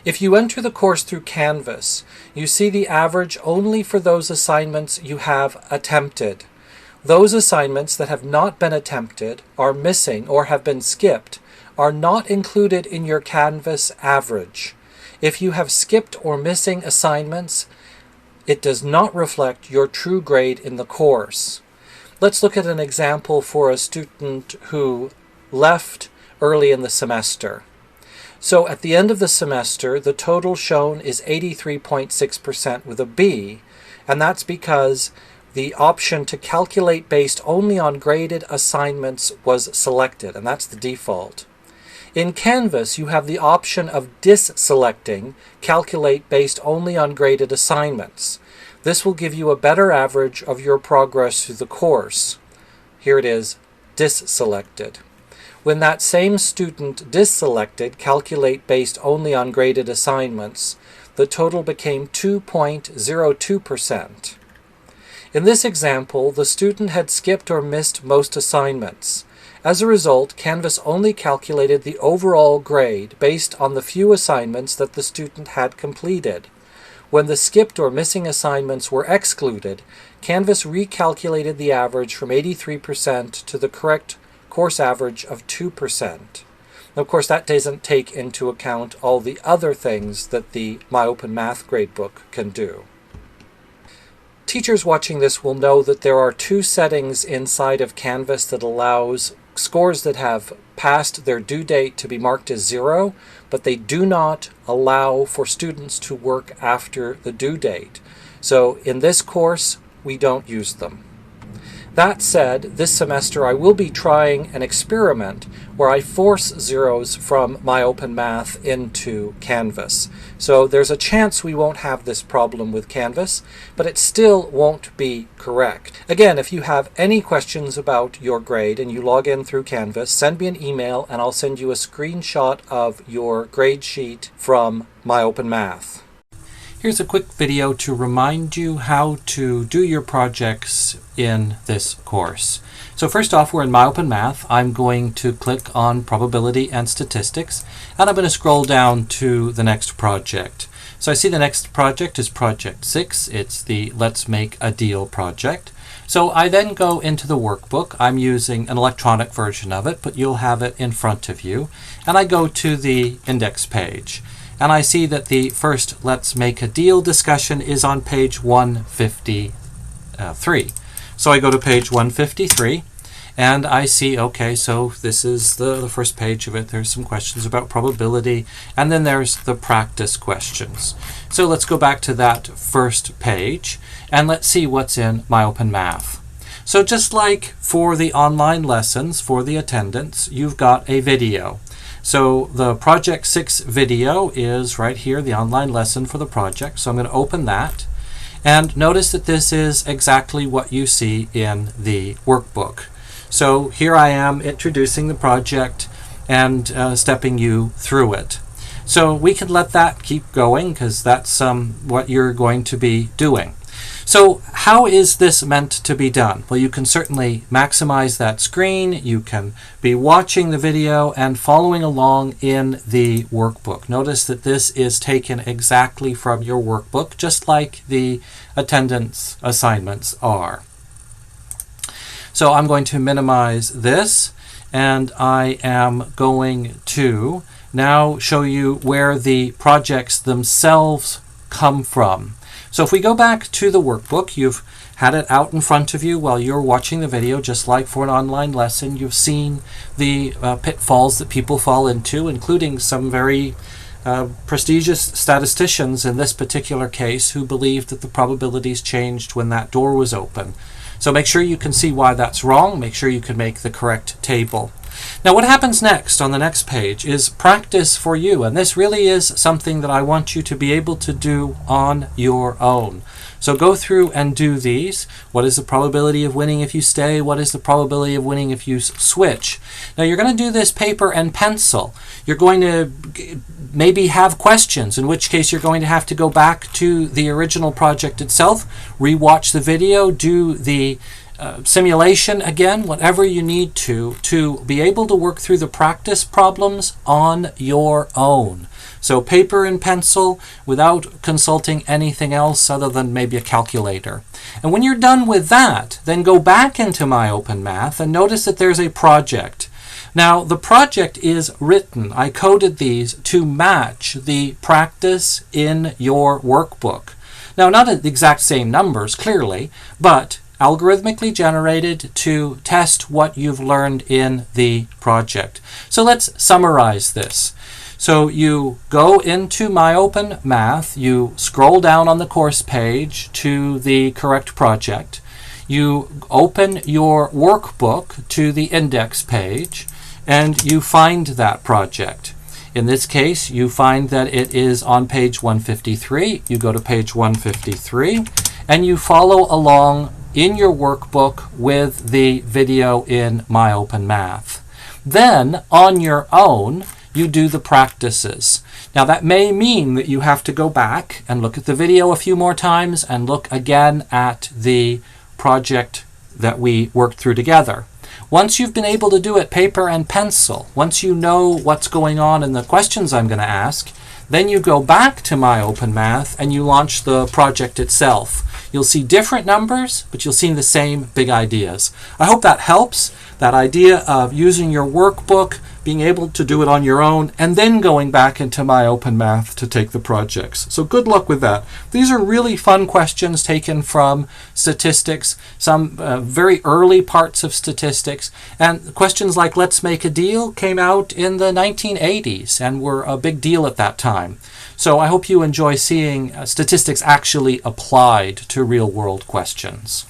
If you enter the course through Canvas, you see the average only for those assignments you have attempted. Those assignments that have not been attempted, are missing, or have been skipped are not included in your Canvas average. If you have skipped or missing assignments, it does not reflect your true grade in the course. Let's look at an example for a student who left early in the semester. So at the end of the semester, the total shown is 83.6% with a B, and that's because the option to calculate based only on graded assignments was selected, and that's the default. In Canvas, you have the option of disselecting calculate based only on graded assignments. This will give you a better average of your progress through the course. Here it is, disselected. When that same student disselected calculate based only on graded assignments, the total became 2.02%. In this example, the student had skipped or missed most assignments. As a result, Canvas only calculated the overall grade based on the few assignments that the student had completed. When the skipped or missing assignments were excluded, Canvas recalculated the average from 83% to the correct course average of 2%. Now, of course, that doesn't take into account all the other things that the MyOpenMath gradebook can do. Teachers watching this will know that there are two settings inside of Canvas that allows scores that have passed their due date to be marked as 0, but they do not allow for students to work after the due date. So in this course, we don't use them. That said, this semester I will be trying an experiment where I force zeros from MyOpenMath into Canvas. So there's a chance we won't have this problem with Canvas, but it still won't be correct. Again, if you have any questions about your grade and you log in through Canvas, send me an email and I'll send you a screenshot of your grade sheet from MyOpenMath. Here's a quick video to remind you how to do your projects in this course. So first off, we're in MyOpenMath. I'm going to click on Probability and Statistics, and I'm going to scroll down to the next project. So I see the next project is Project 6. It's the Let's Make a Deal project. So I then go into the workbook. I'm using an electronic version of it, but you'll have it in front of you. And I go to the index page. And I see that the first Let's Make a Deal discussion is on page 153. So I go to page 153 and I see, okay, so this is the first page of it. There's some questions about probability, and then there's the practice questions. So let's go back to that first page and let's see what's in MyOpenMath. So just like for the online lessons, for the attendance, you've got a video. So the Project 6 video is right here, the online lesson for the project. So I'm going to open that. And notice that this is exactly what you see in the workbook. So here I am introducing the project and stepping you through it. So we can let that keep going because that's what you're going to be doing. So how is this meant to be done? Well, you can certainly maximize that screen. You can be watching the video and following along in the workbook. Notice that this is taken exactly from your workbook, just like the attendance assignments are. So I'm going to minimize this, and I am going to now show you where the projects themselves come from. So if we go back to the workbook, you've had it out in front of you while you're watching the video, just like for an online lesson. You've seen the pitfalls that people fall into, including some very prestigious statisticians in this particular case who believed that the probabilities changed when that door was open. So make sure you can see why that's wrong. Make sure you can make the correct table. Now what happens next on the next page is practice for you, and this really is something that I want you to be able to do on your own. So go through and do these. What is the probability of winning if you stay? What is the probability of winning if you switch? Now you're going to do this paper and pencil. You're going to maybe have questions, in which case you're going to have to go back to the original project itself, rewatch the video, do the simulation again, whatever you need to be able to work through the practice problems on your own. So paper and pencil without consulting anything else other than maybe a calculator. And when you're done with that, then go back into MyOpenMath and notice that there's a project. Now the project is written. I coded these to match the practice in your workbook. Now not at the exact same numbers, clearly, but algorithmically generated to test what you've learned in the project. So let's summarize this. So you go into MyOpenMath, you scroll down on the course page to the correct project, you open your workbook to the index page, and you find that project. In this case, you find that it is on page 153. You go to page 153, and you follow along in your workbook with the video in MyOpenMath. Then, on your own, you do the practices. Now that may mean that you have to go back and look at the video a few more times and look again at the project that we worked through together. Once you've been able to do it paper and pencil, once you know what's going on in the questions I'm going to ask, then you go back to MyOpenMath and you launch the project itself. You'll see different numbers, but you'll see the same big ideas. I hope that helps. That idea of using your workbook, being able to do it on your own, and then going back into MyOpenMath to take the projects. So good luck with that. These are really fun questions taken from statistics, some very early parts of statistics, and questions like let's make a deal came out in the 1980s and were a big deal at that time. So I hope you enjoy seeing statistics actually applied to real-world questions.